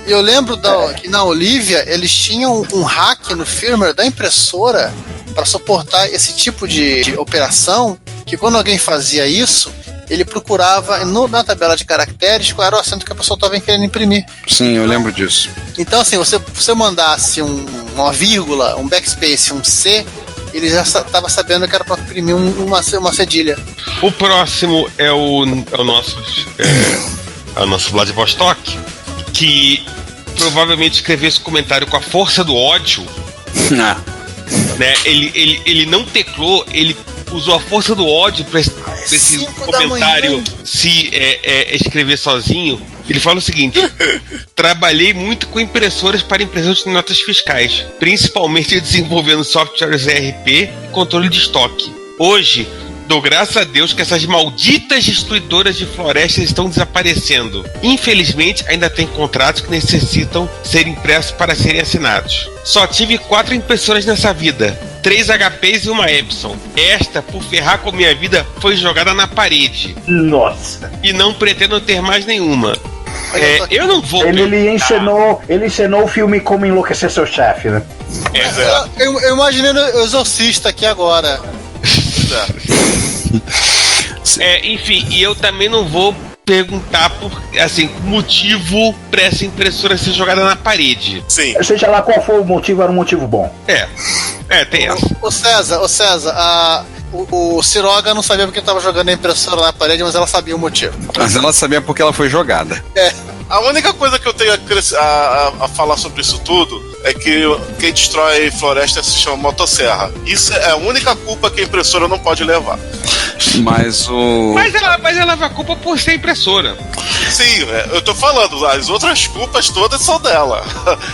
Eu lembro que na Olivia eles tinham um hack no firmware da impressora para suportar esse tipo de operação, que quando alguém fazia isso, ele procurava na tabela de caracteres qual era o acento que a pessoa estava querendo imprimir. Sim, eu lembro disso. Então, assim, você mandasse uma vírgula, um backspace, um C, ele já estava sabendo que era para imprimir uma cedilha. O próximo é o nosso Vladivostok, que provavelmente escreveu esse comentário com a força do ódio. Né? Ele não teclou, ele usou a força do ódio para esse comentário se escrever sozinho. Ele fala o seguinte: trabalhei muito com impressoras para impressão de notas fiscais, principalmente desenvolvendo softwares ERP e controle de estoque. Hoje, dou graças a Deus que essas malditas destruidoras de florestas estão desaparecendo. Infelizmente, ainda tem contratos que necessitam ser impressos para serem assinados. Só tive 4 impressoras nessa vida, 3 HPs e uma Epson. Esta, por ferrar com minha vida, foi jogada na parede. Nossa! E não pretendo ter mais nenhuma. Eu não vou... Ele encenou o filme Como Enlouquecer Seu Chefe, né? Eu imaginei o Exorcista aqui agora. Enfim, e eu também não vou perguntar por motivo para essa impressora ser jogada na parede. Sim. Seja lá qual for o motivo, era um motivo bom. Tem essa. Ô César, o Ciroga não sabia porque estava jogando a impressora na parede, mas ela sabia o motivo. Mas ela sabia porque ela foi jogada. A única coisa que eu tenho a falar sobre isso tudo é que quem destrói floresta se chama motosserra. Isso é a única culpa que a impressora não pode levar. Mas ela leva a culpa por ser impressora. Sim, eu tô falando, as outras culpas todas são dela.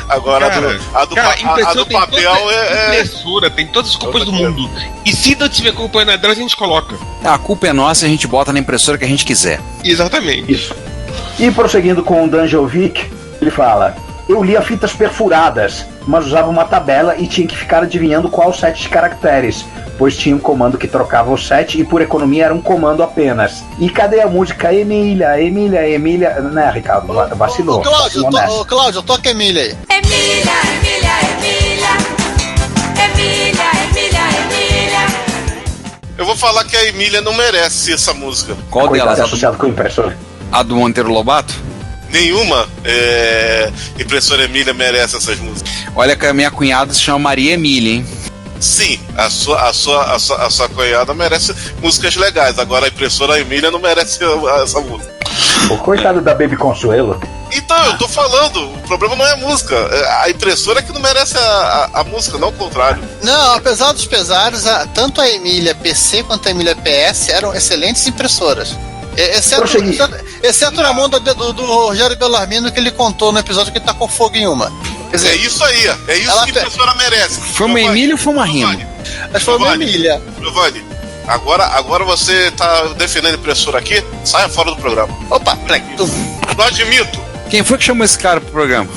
Agora, a do papel é impressora, tem todas as culpas do mundo. E se não tiver culpa na dela, a gente coloca. A culpa é nossa e a gente bota na impressora que a gente quiser. Exatamente. Isso. E prosseguindo com o Danjovic, ele fala: eu lia fitas perfuradas, mas usava uma tabela e tinha que ficar adivinhando qual set de caracteres, pois tinha um comando que trocava o set e por economia era um comando apenas. E cadê a música Emília? Né, Ricardo? Vacilou. Cláudio, toca Emília aí. Emília. Eu vou falar que a Emília não merece essa música. Qual delas? Associado com o impressor? A do Monteiro Lobato? Nenhuma impressora Emília merece essas músicas. Olha que a minha cunhada se chama Maria Emília, hein? Sim, a sua cunhada merece músicas legais. Agora a impressora Emília não merece essa música. O coitado da Baby Consuelo. Então, eu tô falando, o problema não é a música. A impressora é que não merece a música, não o contrário. Não, apesar dos pesares, tanto a Emília PC quanto a Emília PS eram excelentes impressoras. Exceto na mão do Rogério Bellarmino, que ele contou no episódio que ele tacou fogo em uma. Quer dizer, é isso aí, é isso que a impressora merece. Foi uma Emília ou foi uma rima? Acho que foi uma Emília. Giovanni, agora você tá defendendo a impressora aqui? Saia fora do programa. Opa, não admito. Quem foi que chamou esse cara pro programa?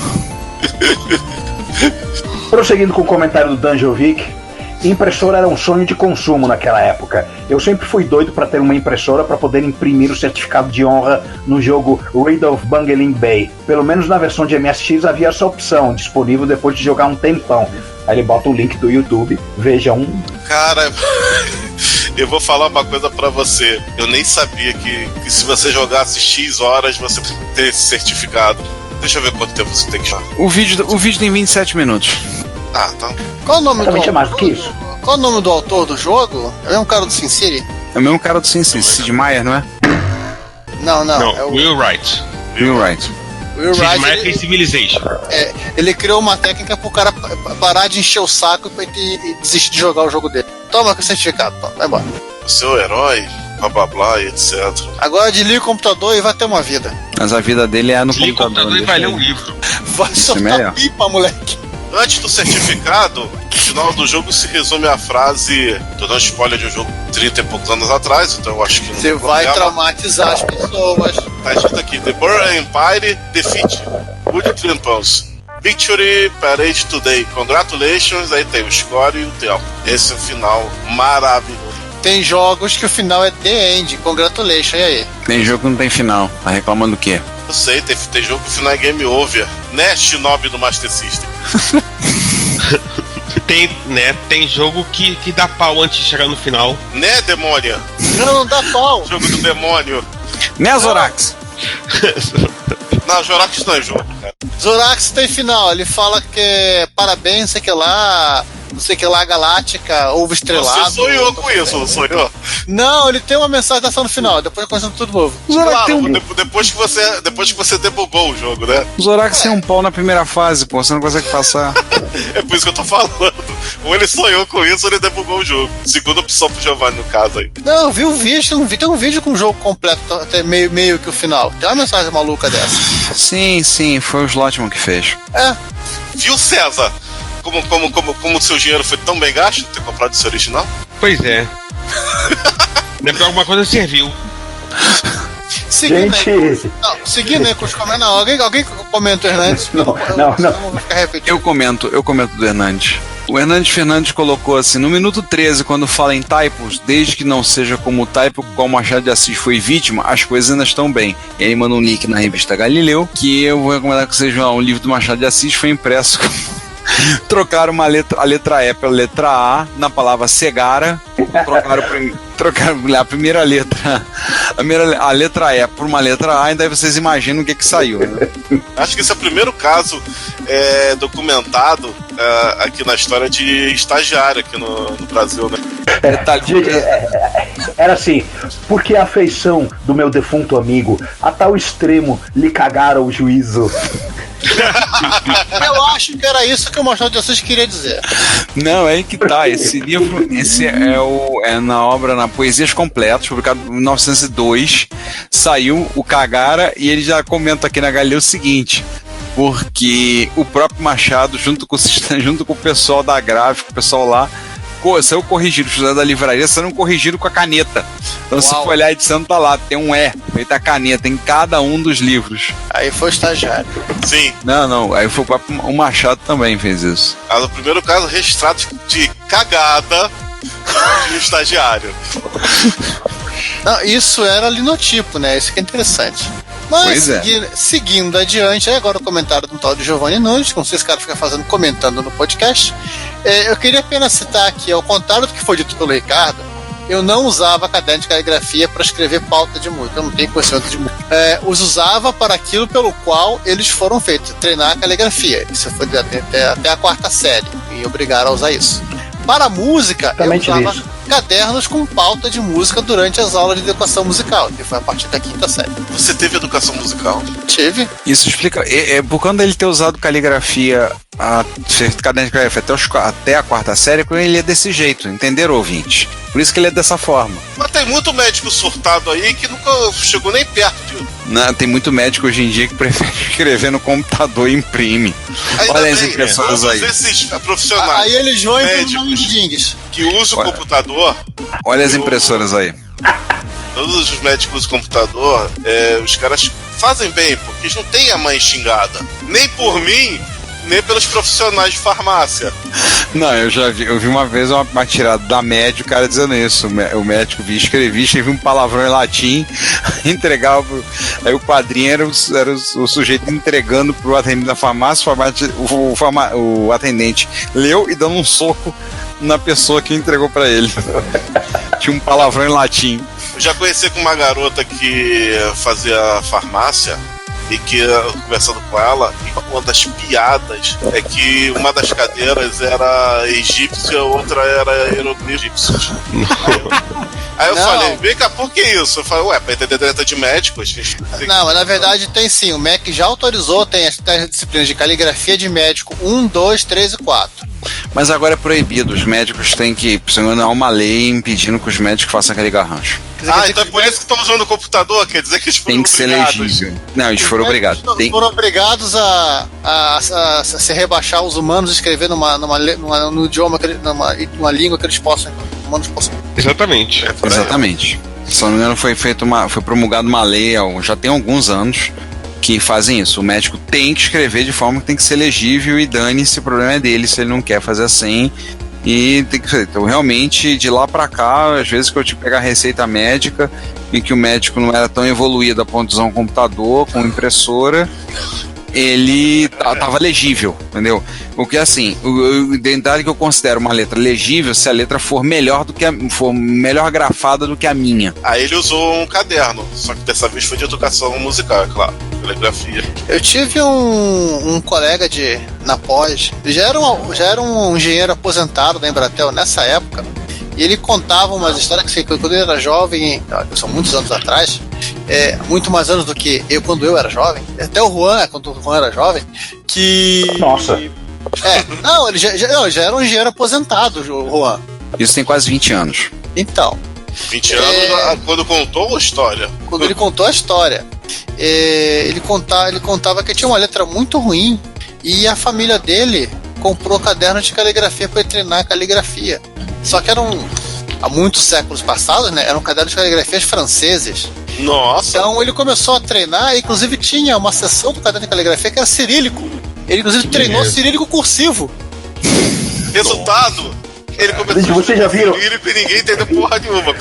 Prosseguindo com o comentário do Danjovic, impressora era um sonho de consumo naquela época. Eu sempre fui doido para ter uma impressora para poder imprimir o certificado de honra no jogo Raid of Bungling Bay. Pelo menos na versão de MSX havia essa opção, disponível depois de jogar um tempão. Aí ele bota o link do YouTube, veja um... Cara, eu vou falar uma coisa pra você. Eu nem sabia que se você jogasse X horas, você ter esse certificado. Deixa eu ver quanto tempo você tem que jogar. O vídeo tem 27 minutos. Ah, tá. Qual o nome é mais do que isso. Qual o nome do autor do jogo? É o mesmo cara do Sin City? É o mesmo cara do Sin City, Sid Meier, não é? Não, é o Will Wright. Will Wright. Sid Meier fez Civilization. Ele criou uma técnica pro cara parar de encher o saco e desistir de jogar o jogo dele. Toma com o certificado, vai embora. O seu herói, blá blá blá, etc. Agora desliga o computador e vai ter uma vida. Mas a vida dele é no computador. Desliga o computador e vai ler um livro. Vai soltar pipa, moleque. Antes do certificado, o final do jogo se resume à frase: tô dando spoiler de um jogo 30 e poucos anos atrás, então eu acho que não. Você vai traumatizar as pessoas. Tá escrito aqui: The Burr Empire defeat Good Trimples. Victory Parade Today. Congratulations. Aí tem o score e o tempo. Esse é o final maravilhoso. Tem jogos que o final é The End. Congratulations. E aí? Tem jogo que não tem final. Tá reclamando do quê? Eu sei, tem jogo que o final é Game Over. Né, Shinobi do Master System? Tem jogo que dá pau antes de chegar no final. Né, demônia? Não dá pau. Jogo do demônio. Né, Zorax? Não, Zorax não é jogo, cara. Zorax tem final. Ele fala que parabéns, não sei que lá, Galáctica, ovo estrelado. Você sonhou com isso, não sonhou? Não, ele tem uma mensagem dessa no final, depois começando tudo novo. Claro, depois que você debugou o jogo, né? O Zorax tem um pau na primeira fase, pô, você não consegue passar. É por isso que eu tô falando. Ou ele sonhou com isso ou ele debugou o jogo. Segunda opção pro Giovanni, no caso aí. Não, eu vi um vídeo, tem um vídeo com o jogo completo, até meio que o final. Tem uma mensagem maluca dessa. Sim, foi o Slotman que fez. Viu, César? Como o seu dinheiro foi tão bem gasto ter comprado esse original? Pois é. Pra alguma coisa serviu. Seguindo aí com os comentários. Alguém comenta o Hernandes? Não. Eu comento do Hernandes. O Hernandes Fernandes colocou assim: no minuto 13, quando fala em typos, desde que não seja como o typo qual Machado de Assis foi vítima, as coisas ainda estão bem. E aí manda um link na revista Galileu, que eu vou recomendar que vocês vejam. Um livro do Machado de Assis foi impresso trocaram a letra E pela letra A na palavra Segara. Trocaram a primeira letra, a letra E por uma letra A, e daí vocês imaginam o que saiu, né? Acho que esse é o primeiro caso documentado aqui na história de estagiário aqui no Brasil, né? Era assim: porque a afeição do meu defunto amigo a tal extremo lhe cagara o juízo. Eu acho que era isso que o Machado de Assis queria dizer. Não, é aí que tá. Esse livro, é na obra, na Poesias Completas, publicado em 1902. Saiu o Cagara, e ele já comenta aqui na Galileu o seguinte: porque o próprio Machado, junto com o pessoal da gráfica, o pessoal lá, saiu corrigido, os estudantes da livraria saíram corrigidos com a caneta. Então, se for olhar a edição, tá lá, tem um E feito a caneta em cada um dos livros. Aí foi o estagiário. Sim. Não, aí foi o Machado também fez isso. No primeiro caso, registrado de cagada de um estagiário. Não, isso era linotipo, né? Isso que é interessante. Mas, seguindo adiante, agora o comentário do tal de Giovanni Nunes, como se esse cara fica comentando no podcast. Eu queria apenas citar aqui, ao contrário do que foi dito pelo Ricardo, eu não usava caderno de caligrafia para escrever pauta de música, eu não tenho conhecimento de música. Os usava para aquilo pelo qual eles foram feitos, treinar a caligrafia. Isso foi até a 4ª série, e obrigaram a usar isso. Para a música, cadernos com pauta de música durante as aulas de educação musical, que foi a partir da 5ª série. Você teve educação musical? Tive. Isso explica. Por conta dele ter usado caligrafia, caderno de caligrafia até a 4ª série, ele é desse jeito, entenderam, ouvinte? Por isso que ele é dessa forma. Mas tem muito médico surtado aí que nunca chegou nem perto disso. Não, tem muito médico hoje em dia que prefere escrever no computador e imprime. Olha as impressoras aí. Esses profissionais. Aí eles vão médicos que usam o computador. Olha as impressoras aí. Todos os médicos do computador, os caras fazem bem, porque eles não têm a mãe xingada. Nem por mim, nem pelos profissionais de farmácia. Não, eu vi uma vez uma tirada da média, o cara dizendo isso. O médico escrevia um palavrão em latim, entregava. Aí o padrinho era o sujeito entregando pro atendente da farmácia, o atendente leu e dando um soco na pessoa que entregou pra ele. Tinha um palavrão em latim. Eu já conheci com uma garota que fazia farmácia. E que, conversando com ela, uma das piadas é que uma das cadeiras era egípcia, outra era hieroglifos. Aí eu falei, vem cá, por que isso? Eu falei, pra entender treta de médicos. Não, mas na verdade tem sim, o MEC já autorizou, tem as disciplinas de caligrafia de médico 1, 2, 3 e 4. Mas agora é proibido, os médicos têm que, há uma lei impedindo que os médicos façam aquele garrancho. Então é por isso que estão usando o computador, quer dizer que eles foram obrigados. Tem que ser legível. Não, eles foram obrigados. Foram obrigados a se rebaixar os humanos e escrever no idioma, numa língua que eles possam. Humanos possam. Exatamente. Exatamente. Se não me engano, foi promulgada uma lei, já tem alguns anos, que fazem isso. O médico tem que escrever de forma que tem que ser legível e dane-se, o problema é dele se ele não quer fazer assim. E tem que fazer. Então, realmente, de lá pra cá, às vezes que eu tive que pegar receita médica e que o médico não era tão evoluído a ponto de usar um computador com impressora, ele tava legível, entendeu? Porque assim, o detalhe que eu considero uma letra legível se a letra for melhor grafada do que a minha. Aí ele usou um caderno, só que dessa vez foi de educação musical, é claro, caligrafia. Eu tive um colega na pós, já era um engenheiro aposentado da Embratel nessa época, e ele contava umas histórias que quando ele era jovem, são muitos anos atrás, muito mais anos do que quando eu era jovem, até o Juan, quando o Juan era jovem, que... Nossa! Ele já era um engenheiro aposentado, o Juan. Isso tem quase 20 anos. Então. 20 anos quando contou a história. Quando ele contou a história. Ele contava que tinha uma letra muito ruim e a família dele comprou cadernos de caligrafia para treinar a caligrafia. Só que há muitos séculos passados, né? Eram cadernos de caligrafias franceses. Nossa! Então ele começou a treinar, e inclusive tinha uma seção do caderno de caligrafia que era cirílico. Ele inclusive treinou cirílico cursivo. Resultado, ele começou vocês já viram? cirílico e ninguém entendeu porra nenhuma.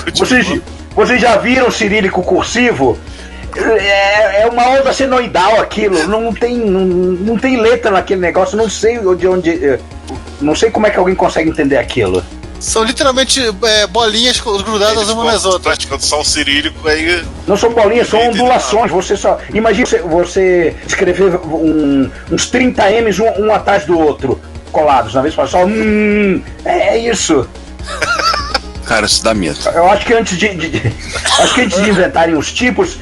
Vocês já viram cirílico cursivo? É uma onda senoidal aquilo, não tem letra naquele negócio, não sei não sei como é que alguém consegue entender aquilo. São literalmente bolinhas grudadas umas nas outras. Praticando só um cirílico aí. Não são bolinhas, são ondulações. Imagina você escrever uns 30 M's um atrás do outro, colados, na vez só. É isso. Cara, isso dá medo. Eu acho que antes de inventarem os tipos,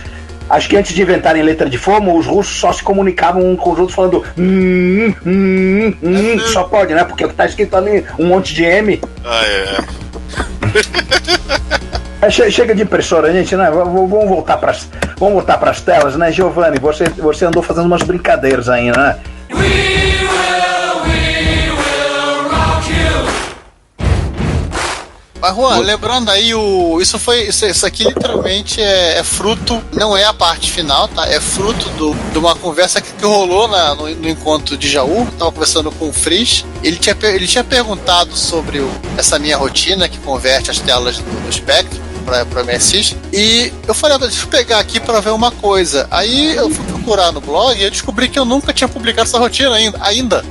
acho que antes de inventarem letra de forma, os russos só se comunicavam uns com os outros falando só pode, né? Porque o que tá escrito ali, um monte de M. Chega de impressora, gente, né? Vamos voltar pras telas, né? Giovanni, você andou fazendo umas brincadeiras aí, né? Mas Juan, lembrando aí, isso aqui literalmente é fruto, não é a parte final, tá? É fruto de uma conversa que rolou no encontro de Jaú. Tava conversando com o Frisch. Ele tinha perguntado sobre essa minha rotina que converte as telas do Spectrum para MSX. E eu falei, deixa eu pegar aqui para ver uma coisa. Aí eu fui procurar no blog e eu descobri que eu nunca tinha publicado essa rotina ainda.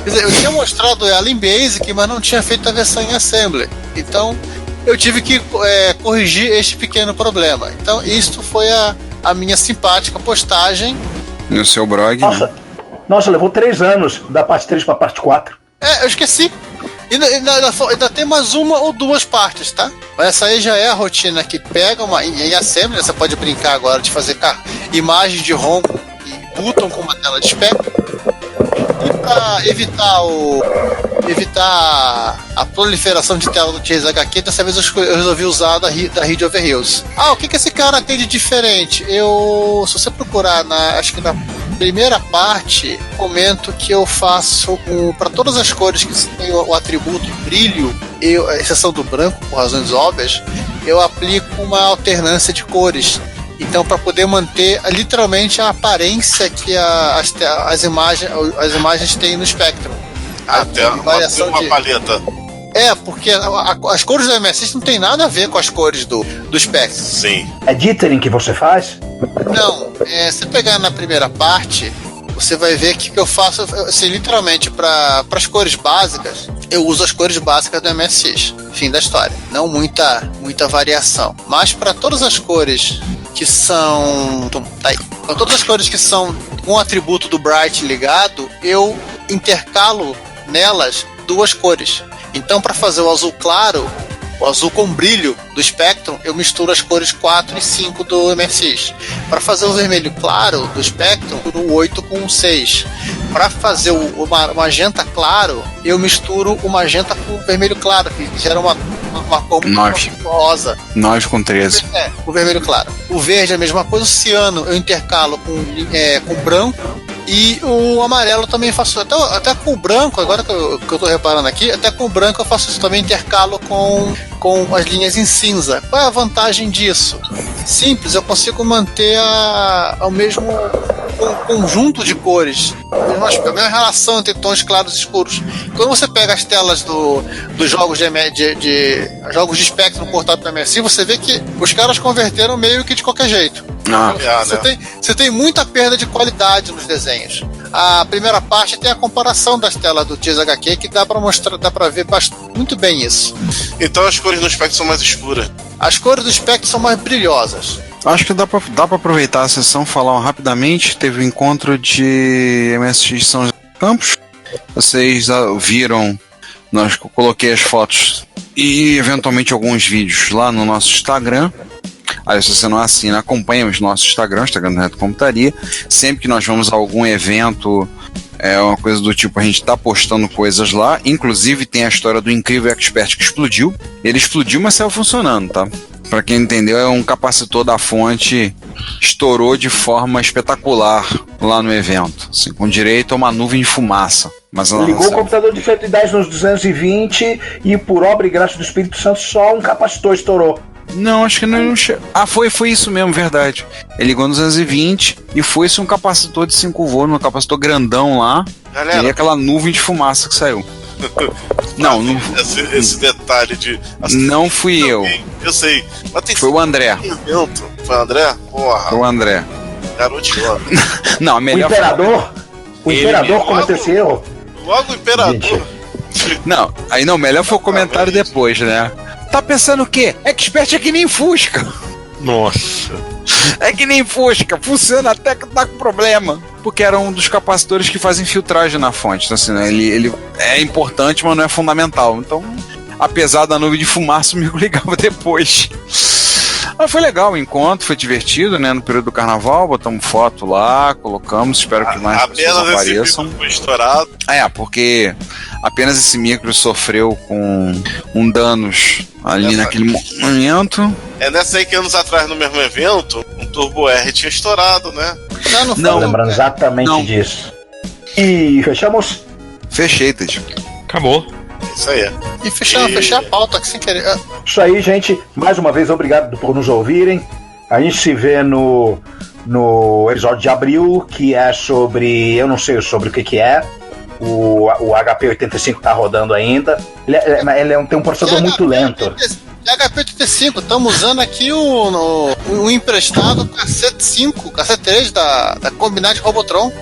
Quer dizer, eu tinha mostrado ela em Basic, mas não tinha feito a versão em Assembly. Então, eu tive que corrigir este pequeno problema. Então, isto foi a minha simpática postagem. No seu blog. Nossa, levou 3 anos da parte 3 para a parte 4. Eu esqueci. Ainda tem mais uma ou duas partes, tá? Mas essa aí já é a rotina que pega em assembly, você pode brincar agora de fazer imagens de ROM e button com uma tela de espectro. E para evitar a proliferação de tela do Chase HQ, dessa vez eu resolvi usar da Read Over Hills. O que esse cara tem de diferente? Se você procurar acho que na primeira parte, comento que eu faço para todas as cores que tem o atributo brilho, a exceção do branco, por razões óbvias, eu aplico uma alternância de cores. Então, para poder manter literalmente a aparência que as imagens têm no Spectrum. Até uma paleta. Porque as cores do MSX não tem nada a ver com as cores do Spectrum. Sim. É dithering que você faz? Não. Se pegar na primeira parte, você vai ver que eu faço, assim, literalmente, para as cores básicas, eu uso as cores básicas do MSX. Fim da história. Não muita variação. Mas para todas as cores que são... Tá aí. Para todas as cores que são com o atributo do Bright ligado, eu intercalo nelas duas cores. Então, para fazer o azul claro, o azul com brilho do Spectrum, eu misturo as cores 4 e 5 do MSX. Para fazer o vermelho claro do Spectrum, o 8 com o 6. Para fazer o magenta claro, eu misturo o magenta com o vermelho claro, que gera uma cor rosa. 9 com 13. O vermelho claro. O verde é a mesma coisa, o ciano eu intercalo com branco. E o amarelo também faço, até com o branco, agora que eu tô reparando aqui, até com o branco eu faço isso também, intercalo com as linhas em cinza. Qual é a vantagem disso? Simples, eu consigo manter o mesmo conjunto de cores, a mesma relação entre tons claros e escuros. Quando você pega as telas dos jogos jogos de Spectrum portado para MSI, você vê que os caras converteram meio que de qualquer jeito. Você tem muita perda de qualidade nos desenhos. A primeira parte tem a comparação das telas do Chase HQ, que dá pra ver muito bem isso. Então as cores do Spectrum são mais escuras. As cores do Spectrum são mais brilhosas. Acho que dá pra aproveitar a sessão, falar rapidamente. Teve o encontro de MSX São José dos Campos. Vocês viram, nós coloquei as fotos e eventualmente alguns vídeos lá no nosso Instagram. Aí, se você não assina, acompanha o nosso Instagram, Instagram do Retro Computaria. Sempre que nós vamos a algum evento, uma coisa do tipo, a gente tá postando coisas lá. Inclusive tem a história do incrível Expert que explodiu. Ele explodiu, mas saiu funcionando, tá? Pra quem entendeu, é um capacitor da fonte, estourou de forma espetacular lá no evento, assim, com direito a uma nuvem de fumaça. Mas ligou o computador de 110 nos 220 e, por obra e graça do Espírito Santo, só um capacitor estourou. Não, acho que não chegou. Foi isso mesmo, verdade. Ele ligou no 220 e foi-se um capacitor de 5 volts, um capacitor grandão lá. Galera, e aquela nuvem de fumaça que saiu. Não. Esse detalhe de. Não fui eu. Eu sei. Mas foi o André. Foi o André? Porra. Foi o André. Garotinho. Não, melhor. O imperador cometeu esse erro? Logo o imperador. Não, aí não, melhor foi o comentário depois, né? Tá pensando o quê? Expert é que nem Fusca. Nossa. É que nem Fusca, funciona até que tá com problema. Porque era um dos capacitores que fazem filtragem na fonte. Então, assim, né? Ele é importante, mas não é fundamental. Então, apesar da nuvem de fumaça, o amigo ligava depois. Mas foi legal o encontro, foi divertido, né? No período do carnaval, botamos foto lá, colocamos, espero que mais pessoas apareçam. Esse foi estourado. Porque apenas esse micro sofreu com danos ali naquele momento. É nessa aí que anos atrás, no mesmo evento, um Turbo R tinha estourado, né? Não lembrando exatamente disso. E fechamos? Fechei, Ted. Acabou. Isso aí. E fechar a pauta aqui sem querer. Isso aí, gente. Mais uma vez, obrigado por nos ouvirem. A gente se vê no episódio de abril, que é sobre... Eu não sei sobre o que é. O HP85 tá rodando ainda. Ele tem um processador muito lento. HP85, estamos usando aqui o emprestado cassete 5, cassete 3 da Combinat Robotron.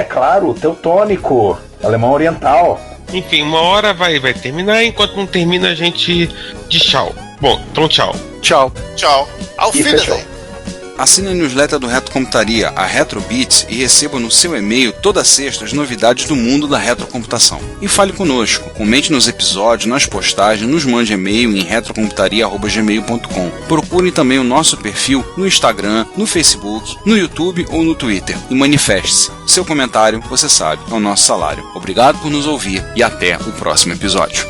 Claro, o teutônico, alemão oriental. Enfim, uma hora vai terminar, enquanto não termina a gente diz tchau. Bom, então tchau. Tchau. Tchau. Auf Wiedersehen. Assine a newsletter do Retro Retrocomputaria, a Retrobits, e receba no seu e-mail toda sexta as novidades do mundo da retrocomputação. E fale conosco, comente nos episódios, nas postagens, nos mande e-mail em retrocomputaria@gmail.com. Procure também o nosso perfil no Instagram, no Facebook, no YouTube ou no Twitter e manifeste-se. Seu comentário, você sabe, é o nosso salário. Obrigado por nos ouvir e até o próximo episódio.